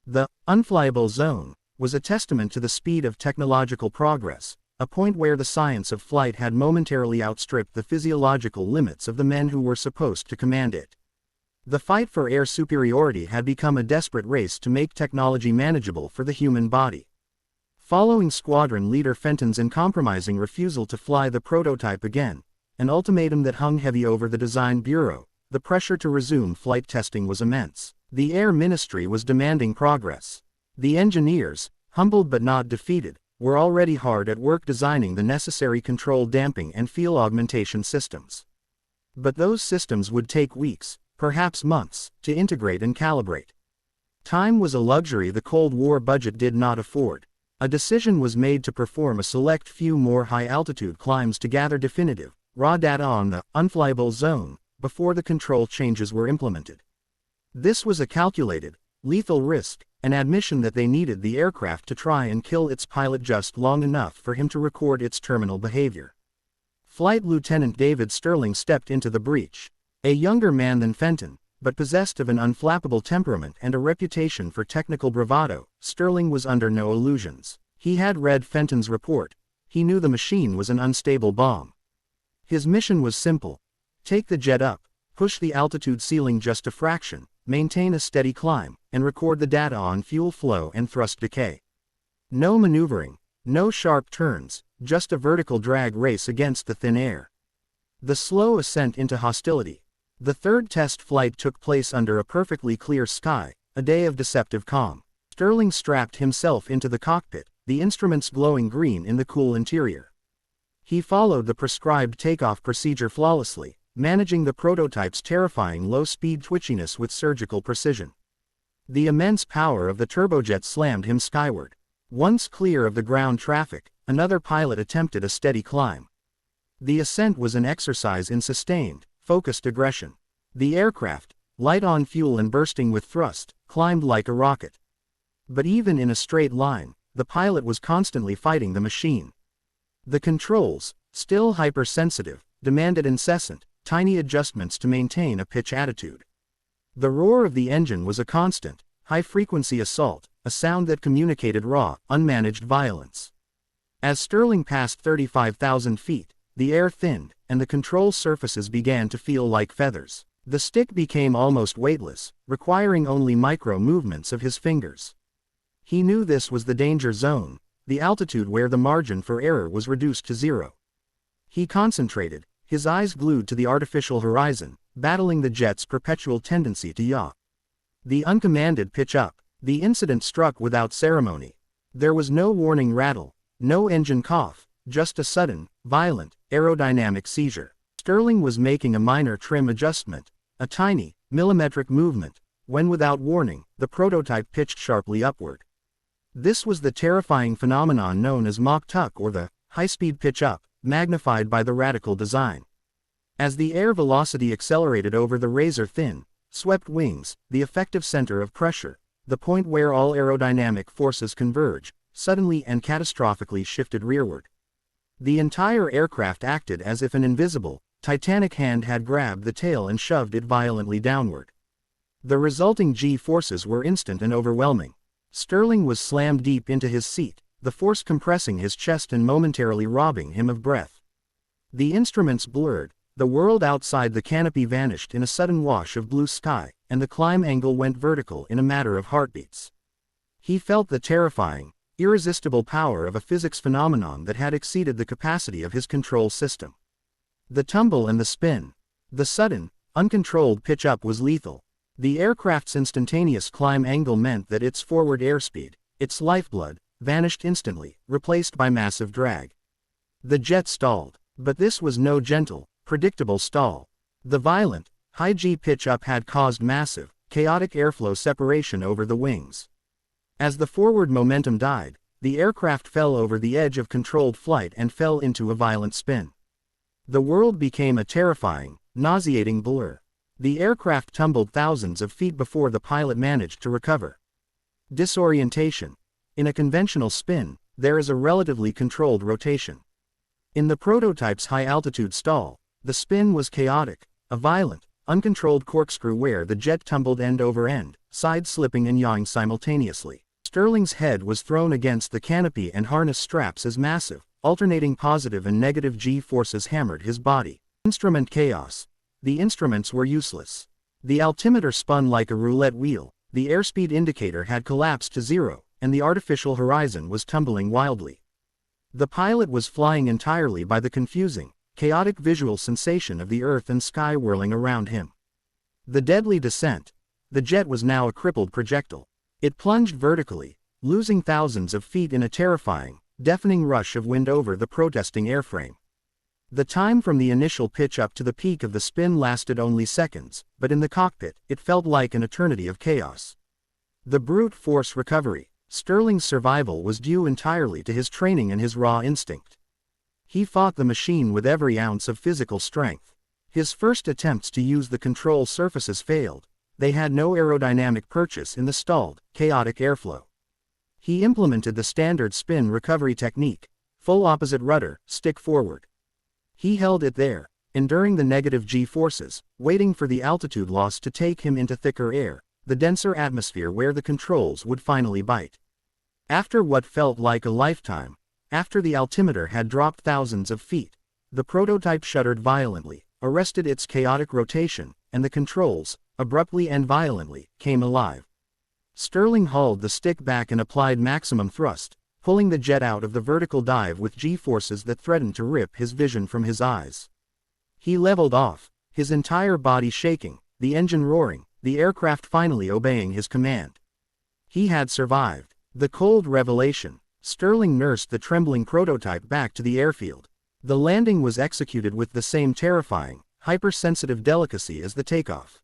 The unflyable zone was a testament to the speed of technological progress, a point where the science of flight had momentarily outstripped the physiological limits of the men who were supposed to command it. The fight for air superiority had become a desperate race to make technology manageable for the human body. Following Squadron Leader Fenton's uncompromising refusal to fly the prototype again, an ultimatum that hung heavy over the design bureau, the pressure to resume flight testing was immense. The Air Ministry was demanding progress. The engineers, humbled but not defeated, were already hard at work designing the necessary control damping and feel augmentation systems. But those systems would take weeks, perhaps months, to integrate and calibrate. Time was a luxury the Cold War budget did not afford. A decision was made to perform a select few more high-altitude climbs to gather definitive, raw data on the unflyable zone, before the control changes were implemented. This was a calculated, lethal risk, an admission that they needed the aircraft to try and kill its pilot just long enough for him to record its terminal behavior. Flight Lieutenant David Sterling stepped into the breach. A younger man than Fenton, but possessed of an unflappable temperament and a reputation for technical bravado, Sterling was under no illusions. He had read Fenton's report. He knew the machine was an unstable bomb. His mission was simple. Take the jet up, push the altitude ceiling just a fraction, maintain a steady climb, and record the data on fuel flow and thrust decay. No maneuvering, no sharp turns, just a vertical drag race against the thin air. The slow ascent into hostility. The third test flight took place under a perfectly clear sky, a day of deceptive calm. Sterling strapped himself into the cockpit, the instruments glowing green in the cool interior. He followed the prescribed takeoff procedure flawlessly, managing the prototype's terrifying low-speed twitchiness with surgical precision. The immense power of the turbojet slammed him skyward. Once clear of the ground traffic, another pilot attempted a steady climb. The ascent was an exercise in sustained, focused aggression. The aircraft, light on fuel and bursting with thrust, climbed like a rocket. But even in a straight line, the pilot was constantly fighting the machine. The controls, still hypersensitive, demanded incessant, tiny adjustments to maintain a pitch attitude. The roar of the engine was a constant, high-frequency assault, a sound that communicated raw, unmanaged violence. As Sterling passed 35,000 feet, the air thinned, and the control surfaces began to feel like feathers. The stick became almost weightless, requiring only micro-movements of his fingers. He knew this was the danger zone, the altitude where the margin for error was reduced to zero. He concentrated, his eyes glued to the artificial horizon, battling the jet's perpetual tendency to yaw. The uncommanded pitch up. The incident struck without ceremony. There was no warning rattle, no engine cough, just a sudden, violent, aerodynamic seizure. Sterling was making a minor trim adjustment, a tiny, millimetric movement, when without warning, the prototype pitched sharply upward. This was the terrifying phenomenon known as Mach tuck, or the high-speed pitch up, magnified by the radical design. As the air velocity accelerated over the razor-thin, swept wings, the effective center of pressure, the point where all aerodynamic forces converge, suddenly and catastrophically shifted rearward. The entire aircraft acted as if an invisible, titanic hand had grabbed the tail and shoved it violently downward. The resulting G-forces were instant and overwhelming. Sterling was slammed deep into his seat, the force compressing his chest and momentarily robbing him of breath. The instruments blurred, the world outside the canopy vanished in a sudden wash of blue sky, and the climb angle went vertical in a matter of heartbeats. He felt the terrifying, irresistible power of a physics phenomenon that had exceeded the capacity of his control system. The tumble and the spin. The sudden, uncontrolled pitch-up was lethal. The aircraft's instantaneous climb angle meant that its forward airspeed, its lifeblood, vanished instantly, replaced by massive drag. The jet stalled. But this was no gentle, predictable stall. The violent, high-G pitch-up had caused massive, chaotic airflow separation over the wings. As the forward momentum died, the aircraft fell over the edge of controlled flight and fell into a violent spin. The world became a terrifying, nauseating blur. The aircraft tumbled thousands of feet before the pilot managed to recover. Disorientation. In a conventional spin, there is a relatively controlled rotation. In the prototype's high-altitude stall, the spin was chaotic, a violent, uncontrolled corkscrew where the jet tumbled end over end, side-slipping and yawing simultaneously. Stirling's head was thrown against the canopy and harness straps as massive, alternating positive and negative G-forces hammered his body. Instrument chaos. The instruments were useless. The altimeter spun like a roulette wheel, the airspeed indicator had collapsed to zero, and the artificial horizon was tumbling wildly. The pilot was flying entirely by the confusing, chaotic visual sensation of the earth and sky whirling around him. The deadly descent. The jet was now a crippled projectile. It plunged vertically, losing thousands of feet in a terrifying, deafening rush of wind over the protesting airframe. The time from the initial pitch up to the peak of the spin lasted only seconds, but in the cockpit, it felt like an eternity of chaos. The brute force recovery. Stirling's survival was due entirely to his training and his raw instinct. He fought the machine with every ounce of physical strength. His first attempts to use the control surfaces failed. They had no aerodynamic purchase in the stalled, chaotic airflow. He implemented the standard spin recovery technique, full opposite rudder, stick forward. He held it there, enduring the negative G-forces, waiting for the altitude loss to take him into thicker air, the denser atmosphere where the controls would finally bite. After what felt like a lifetime, after the altimeter had dropped thousands of feet, the prototype shuddered violently, arrested its chaotic rotation, and the controls, abruptly and violently, came alive. Stirling hauled the stick back and applied maximum thrust, pulling the jet out of the vertical dive with G-forces that threatened to rip his vision from his eyes. He leveled off, his entire body shaking, the engine roaring, the aircraft finally obeying his command. He had survived. The cold revelation. Stirling nursed the trembling prototype back to the airfield. The landing was executed with the same terrifying, hypersensitive delicacy as the takeoff.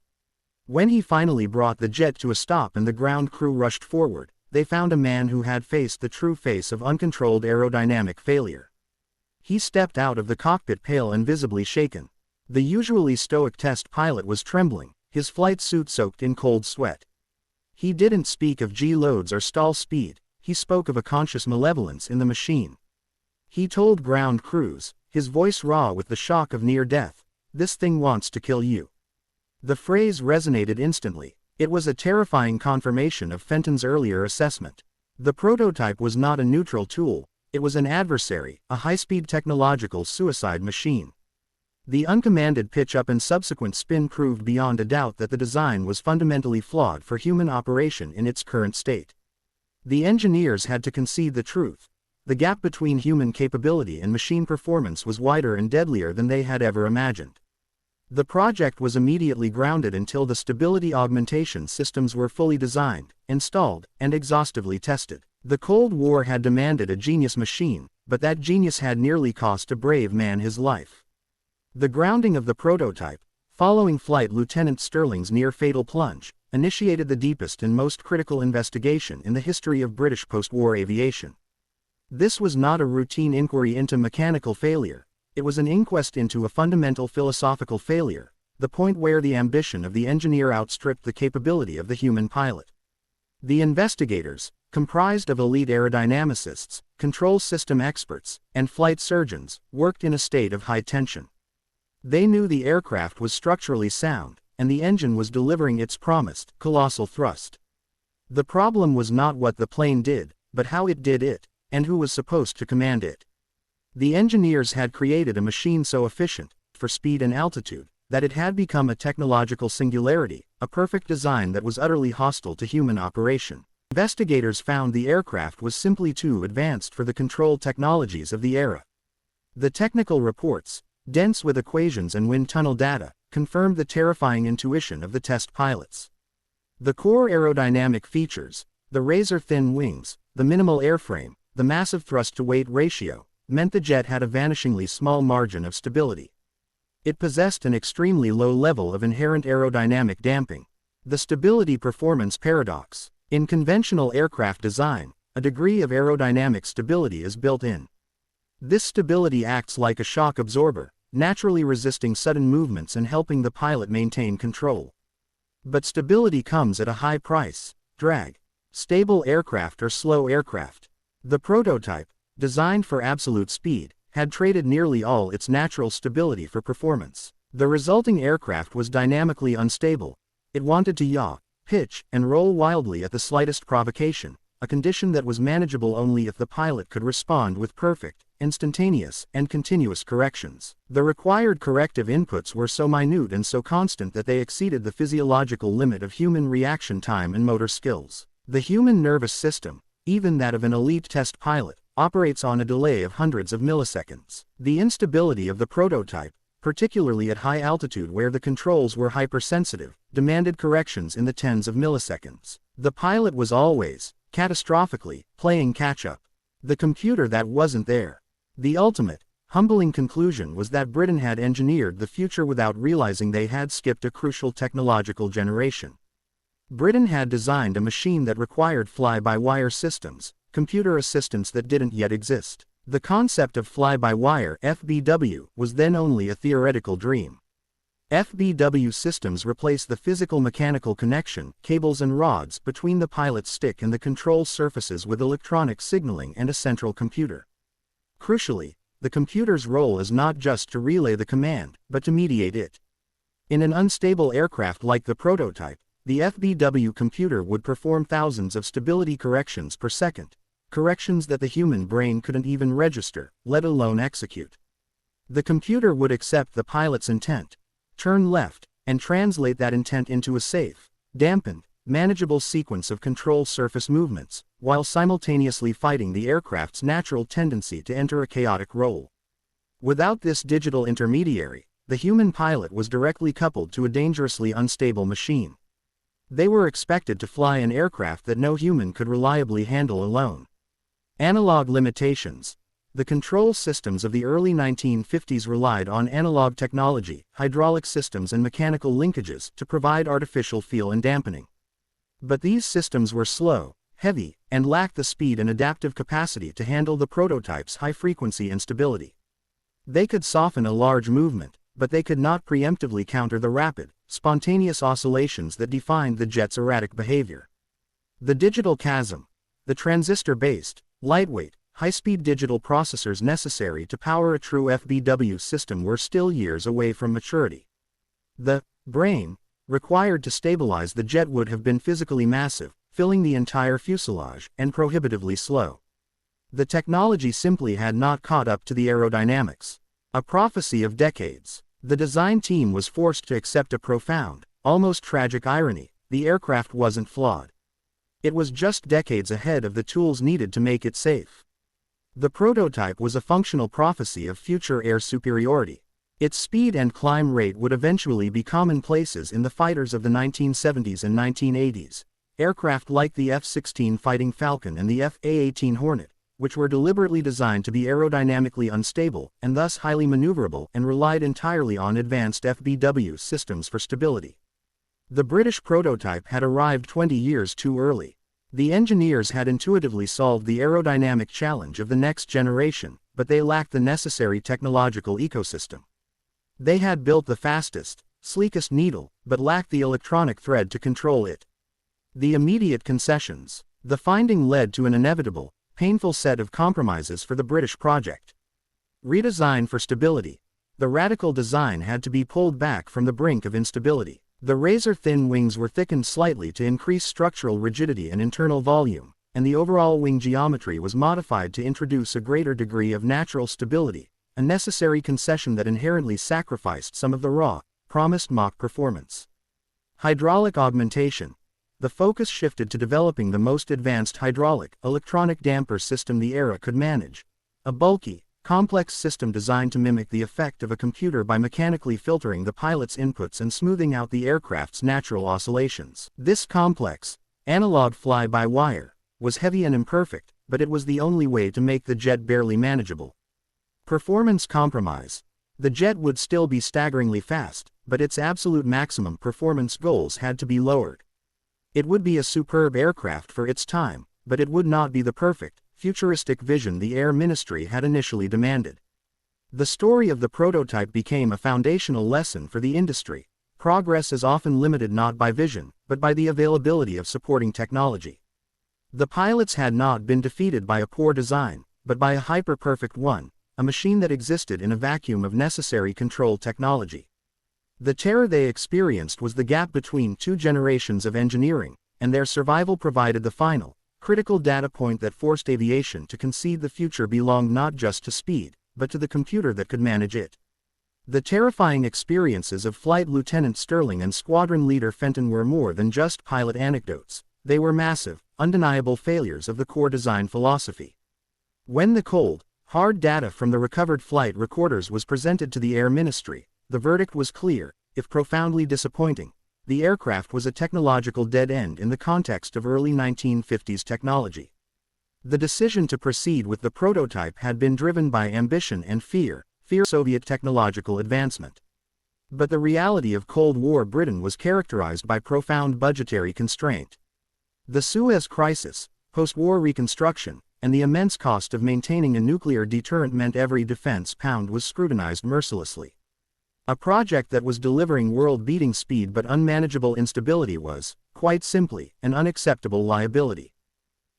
When he finally brought the jet to a stop and the ground crew rushed forward, they found a man who had faced the true face of uncontrolled aerodynamic failure. He stepped out of the cockpit pale and visibly shaken. The usually stoic test pilot was trembling, his flight suit soaked in cold sweat. He didn't speak of G-loads or stall speed, he spoke of a conscious malevolence in the machine. He told ground crews, his voice raw with the shock of near death, "This thing wants to kill you." The phrase resonated instantly. It was a terrifying confirmation of Fenton's earlier assessment. The prototype was not a neutral tool, it was an adversary, a high-speed technological suicide machine. The uncommanded pitch-up and subsequent spin proved beyond a doubt that the design was fundamentally flawed for human operation in its current state. The engineers had to concede the truth. The gap between human capability and machine performance was wider and deadlier than they had ever imagined. The project was immediately grounded until the stability augmentation systems were fully designed, installed, and exhaustively tested. The Cold War had demanded a genius machine, but that genius had nearly cost a brave man his life. The grounding of the prototype, following Flight Lieutenant Stirling's near-fatal plunge, initiated the deepest and most critical investigation in the history of British post-war aviation. This was not a routine inquiry into mechanical failure, it was an inquest into a fundamental philosophical failure, the point where the ambition of the engineer outstripped the capability of the human pilot. The investigators, comprised of elite aerodynamicists, control system experts, and flight surgeons, worked in a state of high tension. They knew the aircraft was structurally sound, and the engine was delivering its promised, colossal thrust. The problem was not what the plane did, but how it did it, and who was supposed to command it. The engineers had created a machine so efficient, for speed and altitude, that it had become a technological singularity, a perfect design that was utterly hostile to human operation. Investigators found the aircraft was simply too advanced for the control technologies of the era. The technical reports, dense with equations and wind tunnel data, confirmed the terrifying intuition of the test pilots. The core aerodynamic features, the razor-thin wings, the minimal airframe, the massive thrust-to-weight ratio, meant the jet had a vanishingly small margin of stability. It possessed an extremely low level of inherent aerodynamic damping. The stability-performance paradox. In conventional aircraft design, a degree of aerodynamic stability is built in. This stability acts like a shock absorber, naturally resisting sudden movements and helping the pilot maintain control. But stability comes at a high price: drag. Stable aircraft or slow aircraft. The prototype, designed for absolute speed, had traded nearly all its natural stability for performance. The resulting aircraft was dynamically unstable. It wanted to yaw, pitch, and roll wildly at the slightest provocation, a condition that was manageable only if the pilot could respond with perfect, instantaneous, and continuous corrections. The required corrective inputs were so minute and so constant that they exceeded the physiological limit of human reaction time and motor skills. The human nervous system, even that of an elite test pilot, operates on a delay of hundreds of milliseconds. The instability of the prototype, particularly at high altitude where the controls were hypersensitive, demanded corrections in the tens of milliseconds. The pilot was always, catastrophically, playing catch-up. The computer that wasn't there. The ultimate, humbling conclusion was that Britain had engineered the future without realizing they had skipped a crucial technological generation. Britain had designed a machine that required fly-by-wire systems, computer assistants that didn't yet exist. The concept of fly-by-wire (FBW) was then only a theoretical dream. FBW systems replace the physical-mechanical connection, cables and rods, between the pilot's stick and the control surfaces with electronic signaling and a central computer. Crucially, the computer's role is not just to relay the command, but to mediate it. In an unstable aircraft like the prototype, the FBW computer would perform thousands of stability corrections per second, corrections that the human brain couldn't even register, let alone execute. The computer would accept the pilot's intent, turn left, and translate that intent into a safe, dampened, manageable sequence of control surface movements, while simultaneously fighting the aircraft's natural tendency to enter a chaotic roll. Without this digital intermediary, the human pilot was directly coupled to a dangerously unstable machine. They were expected to fly an aircraft that no human could reliably handle alone. Analog limitations. The control systems of the early 1950s relied on analog technology, hydraulic systems and mechanical linkages to provide artificial feel and dampening. But these systems were slow, heavy, and lacked the speed and adaptive capacity to handle the prototype's high frequency instability. They could soften a large movement, but they could not preemptively counter the rapid, spontaneous oscillations that defined the jet's erratic behavior. The digital chasm. The transistor-based, lightweight, high-speed digital processors necessary to power a true FBW system were still years away from maturity. The brain required to stabilize the jet would have been physically massive, filling the entire fuselage, and prohibitively slow. The technology simply had not caught up to the aerodynamics. A prophecy of decades. The design team was forced to accept a profound, almost tragic irony: the aircraft wasn't flawed. It was just decades ahead of the tools needed to make it safe. The prototype was a functional prophecy of future air superiority. Its speed and climb rate would eventually be commonplaces in the fighters of the 1970s and 1980s. Aircraft like the F-16 Fighting Falcon and the F/A-18 Hornet, which were deliberately designed to be aerodynamically unstable, and thus highly maneuverable, and relied entirely on advanced FBW systems for stability. The British prototype had arrived 20 years too early. The engineers had intuitively solved the aerodynamic challenge of the next generation, but they lacked the necessary technological ecosystem. They had built the fastest, sleekest needle, but lacked the electronic thread to control it. The immediate concessions. The finding led to an inevitable, painful set of compromises for the British project. Redesign for stability. The radical design had to be pulled back from the brink of instability. The razor-thin wings were thickened slightly to increase structural rigidity and internal volume, and the overall wing geometry was modified to introduce a greater degree of natural stability, a necessary concession that inherently sacrificed some of the raw, promised Mach performance. Hydraulic augmentation. The focus shifted to developing the most advanced hydraulic, electronic damper system the era could manage. A bulky, complex system designed to mimic the effect of a computer by mechanically filtering the pilot's inputs and smoothing out the aircraft's natural oscillations. This complex, analog fly-by-wire, was heavy and imperfect, but it was the only way to make the jet barely manageable. Performance compromise. The jet would still be staggeringly fast, but its absolute maximum performance goals had to be lowered. It would be a superb aircraft for its time, but it would not be the perfect, futuristic vision the Air Ministry had initially demanded. The story of the prototype became a foundational lesson for the industry. Progress is often limited not by vision, but by the availability of supporting technology. The pilots had not been defeated by a poor design, but by a hyper-perfect one, a machine that existed in a vacuum of necessary control technology. The terror they experienced was the gap between two generations of engineering, and their survival provided the final, critical data point that forced aviation to concede the future belonged not just to speed, but to the computer that could manage it. The terrifying experiences of Flight Lieutenant Sterling and Squadron Leader Fenton were more than just pilot anecdotes. They were massive, undeniable failures of the core design philosophy. When the cold, hard data from the recovered flight recorders was presented to the Air Ministry, the verdict was clear, if profoundly disappointing. The aircraft was a technological dead end in the context of early 1950s technology. The decision to proceed with the prototype had been driven by ambition and fear of Soviet technological advancement. But the reality of Cold War Britain was characterized by profound budgetary constraint. The Suez Crisis, post-war reconstruction, and the immense cost of maintaining a nuclear deterrent meant every defense pound was scrutinized mercilessly. A project that was delivering world-beating speed but unmanageable instability was, quite simply, an unacceptable liability.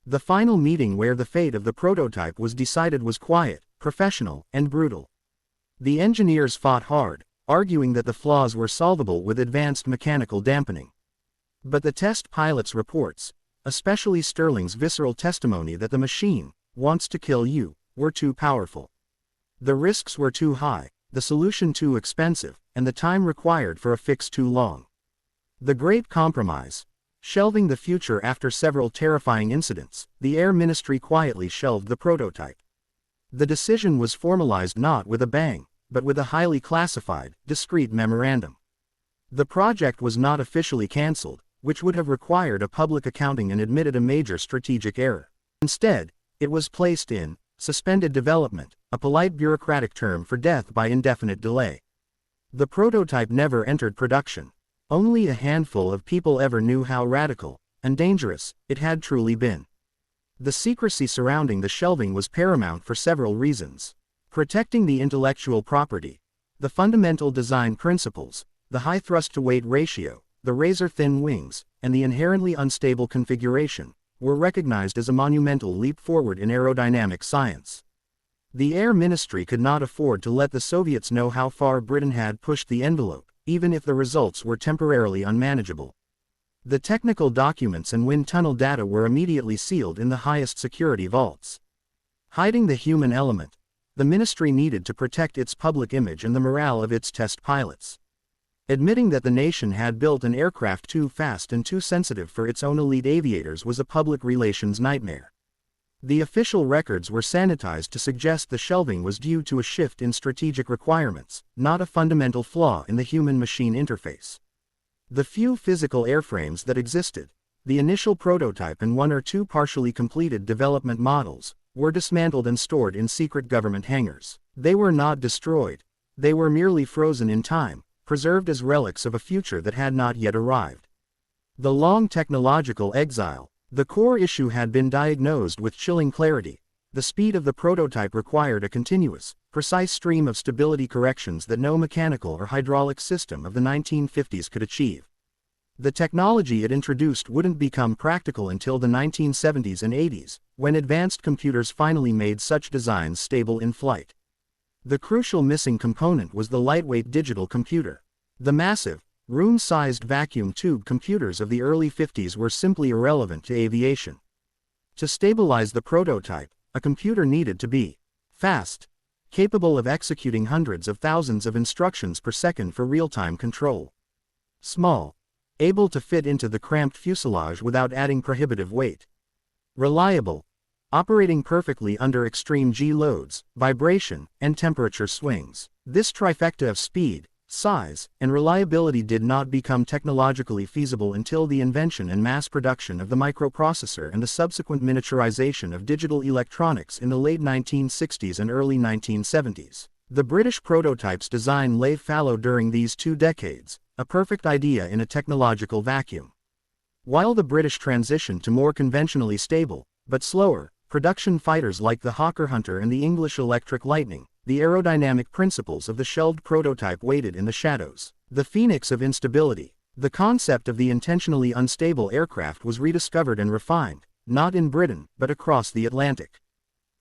The final meeting where the fate of the prototype was decided was quiet, professional, and brutal. The engineers fought hard, arguing that the flaws were solvable with advanced mechanical dampening. But the test pilots' reports, especially Sterling's visceral testimony that the machine wants to kill you, were too powerful. The risks were too high, the solution too expensive, and the time required for a fix too long. The Great Compromise. Shelving the future after several terrifying incidents, the Air Ministry quietly shelved the prototype. The decision was formalized not with a bang, but with a highly classified, discreet memorandum. The project was not officially cancelled, which would have required a public accounting and admitted a major strategic error. Instead, it was placed in suspended development, a polite bureaucratic term for death by indefinite delay. The prototype never entered production. Only a handful of people ever knew how radical and dangerous it had truly been. The secrecy surrounding the shelving was paramount for several reasons. Protecting the intellectual property, the fundamental design principles, the high thrust-to-weight ratio, the razor-thin wings, and the inherently unstable configuration, were recognized as a monumental leap forward in aerodynamic science. The Air Ministry could not afford to let the Soviets know how far Britain had pushed the envelope, even if the results were temporarily unmanageable. The technical documents and wind tunnel data were immediately sealed in the highest security vaults. Hiding the human element, the ministry needed to protect its public image and the morale of its test pilots. Admitting that the nation had built an aircraft too fast and too sensitive for its own elite aviators was a public relations nightmare. The official records were sanitized to suggest the shelving was due to a shift in strategic requirements, not a fundamental flaw in the human-machine interface. The few physical airframes that existed, the initial prototype and one or two partially completed development models, were dismantled and stored in secret government hangars. They were not destroyed. They were merely frozen in time, preserved as relics of a future that had not yet arrived. The long technological exile. The core issue had been diagnosed with chilling clarity. The speed of the prototype required a continuous, precise stream of stability corrections that no mechanical or hydraulic system of the 1950s could achieve. The technology it introduced wouldn't become practical until the 1970s and 80s, when advanced computers finally made such designs stable in flight. The crucial missing component was the lightweight digital computer. The massive, room-sized vacuum tube computers of the early 50s were simply irrelevant to aviation. To stabilize the prototype, a computer needed to be fast, capable of executing hundreds of thousands of instructions per second for real-time control. Small, able to fit into the cramped fuselage without adding prohibitive weight. Reliable, operating perfectly under extreme G loads, vibration, and temperature swings. This trifecta of speed, size, and reliability did not become technologically feasible until the invention and mass production of the microprocessor and the subsequent miniaturization of digital electronics in the late 1960s and early 1970s. The British prototype's design lay fallow during these 2 decades, a perfect idea in a technological vacuum. While the British transitioned to more conventionally stable, but slower, production fighters like the Hawker Hunter and the English Electric Lightning, the aerodynamic principles of the shelved prototype waited in the shadows. The phoenix of instability. The concept of the intentionally unstable aircraft was rediscovered and refined, not in Britain, but across the Atlantic.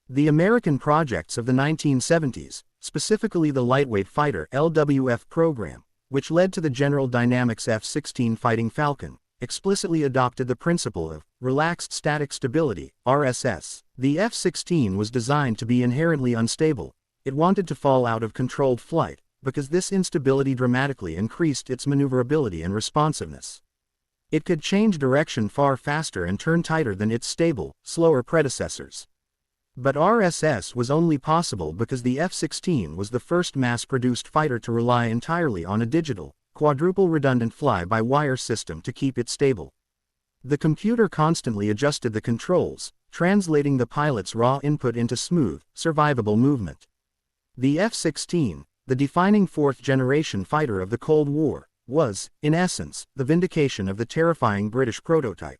The American projects of the 1970s, specifically the lightweight fighter LWF program, which led to the General Dynamics F-16 Fighting Falcon, explicitly adopted the principle of relaxed static stability, RSS. The F-16 was designed to be inherently unstable. It wanted to fall out of controlled flight, because this instability dramatically increased its maneuverability and responsiveness. It could change direction far faster and turn tighter than its stable, slower predecessors. But RSS was only possible because the F-16 was the first mass-produced fighter to rely entirely on a digital, quadruple redundant fly-by-wire system to keep it stable. The computer constantly adjusted the controls, translating the pilot's raw input into smooth, survivable movement. The F-16, the defining fourth-generation fighter of the Cold War, was, in essence, the vindication of the terrifying British prototype.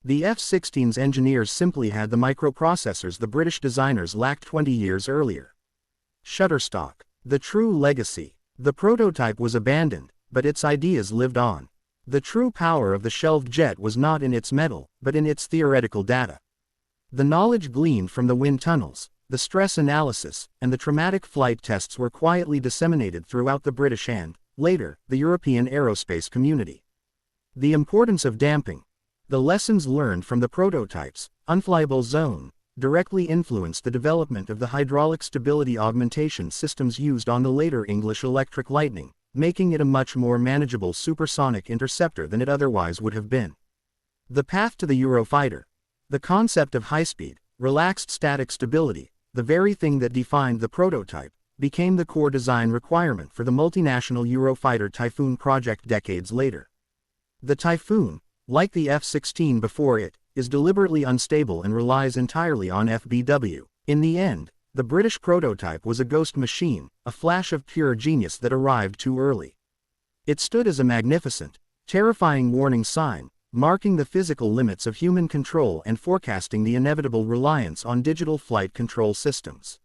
The F-16's engineers simply had the microprocessors the British designers lacked 20 years earlier. Shutterstock. The true legacy. The prototype was abandoned, but its ideas lived on. The true power of the shelved jet was not in its metal, but in its theoretical data. The knowledge gleaned from the wind tunnels, the stress analysis, and the traumatic flight tests were quietly disseminated throughout the British and, later, the European aerospace community. The importance of damping. The lessons learned from the prototype's unflyable zone directly influenced the development of the hydraulic stability augmentation systems used on the later English Electric Lightning, making it a much more manageable supersonic interceptor than it otherwise would have been. The path to the Eurofighter. The concept of high-speed, relaxed static stability, the very thing that defined the prototype, became the core design requirement for the multinational Eurofighter Typhoon project decades later. The Typhoon, like the F-16 before it, is deliberately unstable and relies entirely on FBW. In the end, the British prototype was a ghost machine, a flash of pure genius that arrived too early. It stood as a magnificent, terrifying warning sign, marking the physical limits of human control and forecasting the inevitable reliance on digital flight control systems.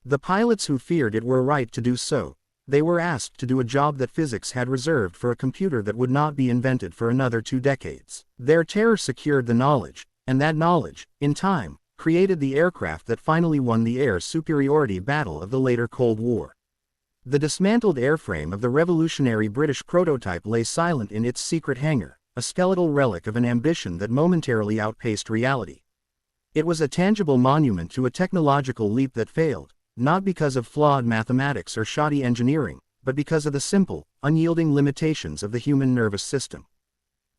The pilots who feared it were right to do so. They were asked to do a job that physics had reserved for a computer that would not be invented for another 2 decades. Their terror secured the knowledge, and that knowledge, in time, created the aircraft that finally won the air superiority battle of the later Cold War. The dismantled airframe of the revolutionary British prototype lay silent in its secret hangar, a skeletal relic of an ambition that momentarily outpaced reality. It was a tangible monument to a technological leap that failed, not because of flawed mathematics or shoddy engineering, but because of the simple, unyielding limitations of the human nervous system.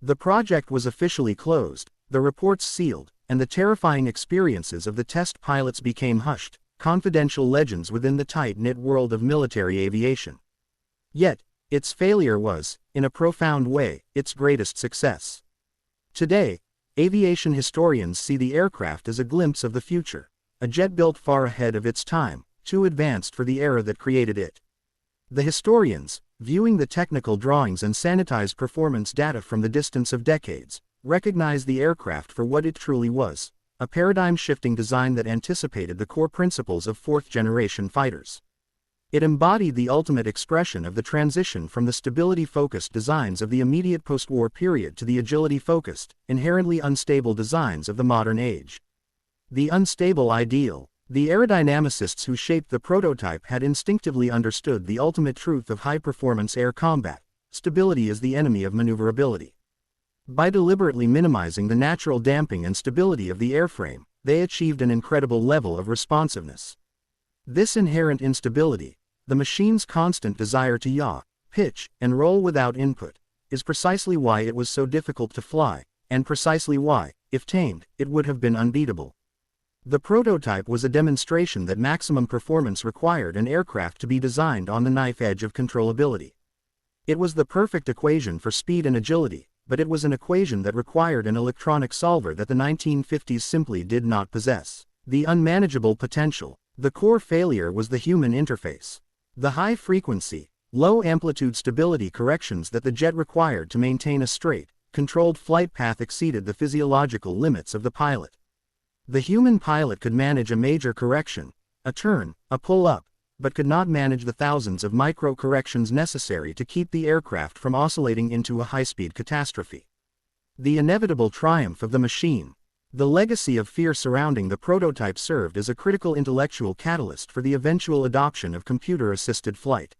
The project was officially closed, the reports sealed, and the terrifying experiences of the test pilots became hushed, confidential legends within the tight-knit world of military aviation. Yet, its failure was, in a profound way, its greatest success. Today, aviation historians see the aircraft as a glimpse of the future, a jet built far ahead of its time, too advanced for the era that created it. The historians, viewing the technical drawings and sanitized performance data from the distance of decades, recognize the aircraft for what it truly was, a paradigm-shifting design that anticipated the core principles of fourth-generation fighters. It embodied the ultimate expression of the transition from the stability-focused designs of the immediate post-war period to the agility-focused, inherently unstable designs of the modern age. The unstable ideal. The aerodynamicists who shaped the prototype had instinctively understood the ultimate truth of high-performance air combat: stability is the enemy of maneuverability. By deliberately minimizing the natural damping and stability of the airframe, they achieved an incredible level of responsiveness. This inherent instability, the machine's constant desire to yaw, pitch, and roll without input, is precisely why it was so difficult to fly, and precisely why, if tamed, it would have been unbeatable. The prototype was a demonstration that maximum performance required an aircraft to be designed on the knife edge of controllability. It was the perfect equation for speed and agility, but it was an equation that required an electronic solver that the 1950s simply did not possess. The unmanageable potential. The core failure was the human interface. The high-frequency, low-amplitude stability corrections that the jet required to maintain a straight, controlled flight path exceeded the physiological limits of the pilot. The human pilot could manage a major correction, a turn, a pull-up, but could not manage the thousands of micro-corrections necessary to keep the aircraft from oscillating into a high-speed catastrophe. The inevitable triumph of the machine. The legacy of fear surrounding the prototype served as a critical intellectual catalyst for the eventual adoption of computer-assisted flight.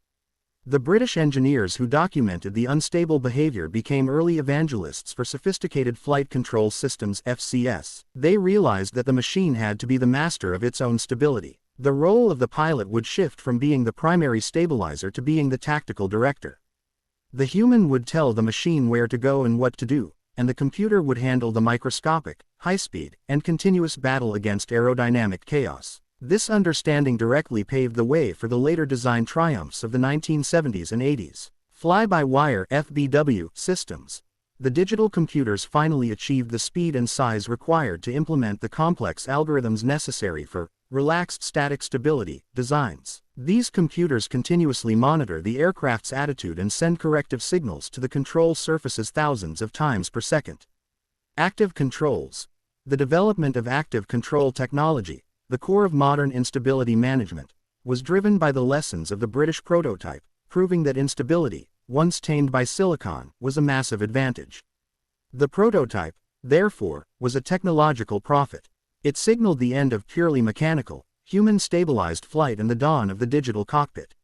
The British engineers who documented the unstable behavior became early evangelists for sophisticated flight control systems (FCS). They realized that the machine had to be the master of its own stability. The role of the pilot would shift from being the primary stabilizer to being the tactical director. The human would tell the machine where to go and what to do, and the computer would handle the microscopic, high-speed, and continuous battle against aerodynamic chaos. This understanding directly paved the way for the later design triumphs of the 1970s and 80s. Fly-by-wire (FBW) systems. The digital computers finally achieved the speed and size required to implement the complex algorithms necessary for relaxed static stability designs. These computers continuously monitor the aircraft's attitude and send corrective signals to the control surfaces thousands of times per second. Active controls. The development of active control technology, the core of modern instability management, was driven by the lessons of the British prototype, proving that instability, once tamed by silicon, was a massive advantage. The prototype, therefore, was a technological prophet. It signaled the end of purely mechanical, human-stabilized flight and the dawn of the digital cockpit.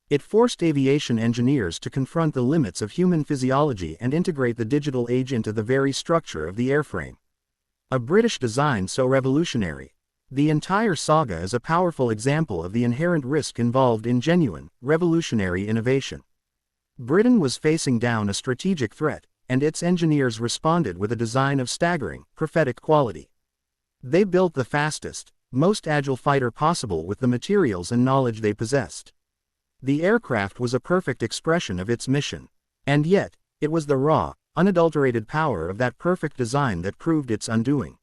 It forced aviation engineers to confront the limits of human physiology and integrate the digital age into the very structure of the airframe. A British design so revolutionary. The entire saga is a powerful example of the inherent risk involved in genuine, revolutionary innovation. Britain was facing down a strategic threat, and its engineers responded with a design of staggering, prophetic quality. They built the fastest, most agile fighter possible with the materials and knowledge they possessed. The aircraft was a perfect expression of its mission. And yet, it was the raw, unadulterated power of that perfect design that proved its undoing.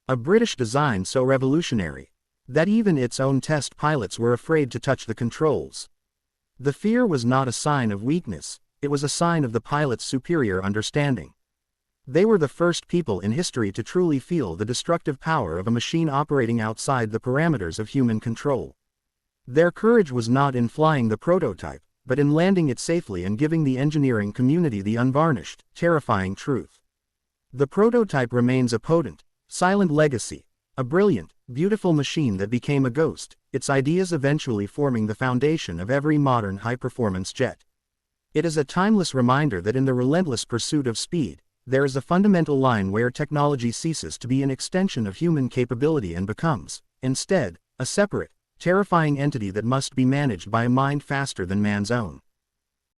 A British design so revolutionary that even its own test pilots were afraid to touch the controls. The fear was not a sign of weakness, it was a sign of the pilot's superior understanding. They were the first people in history to truly feel the destructive power of a machine operating outside the parameters of human control. Their courage was not in flying the prototype, but in landing it safely and giving the engineering community the unvarnished, terrifying truth. The prototype remains a potent, silent legacy, a brilliant, beautiful machine that became a ghost, its ideas eventually forming the foundation of every modern high-performance jet. It is a timeless reminder that in the relentless pursuit of speed, there is a fundamental line where technology ceases to be an extension of human capability and becomes, instead, a separate, terrifying entity that must be managed by a mind faster than man's own.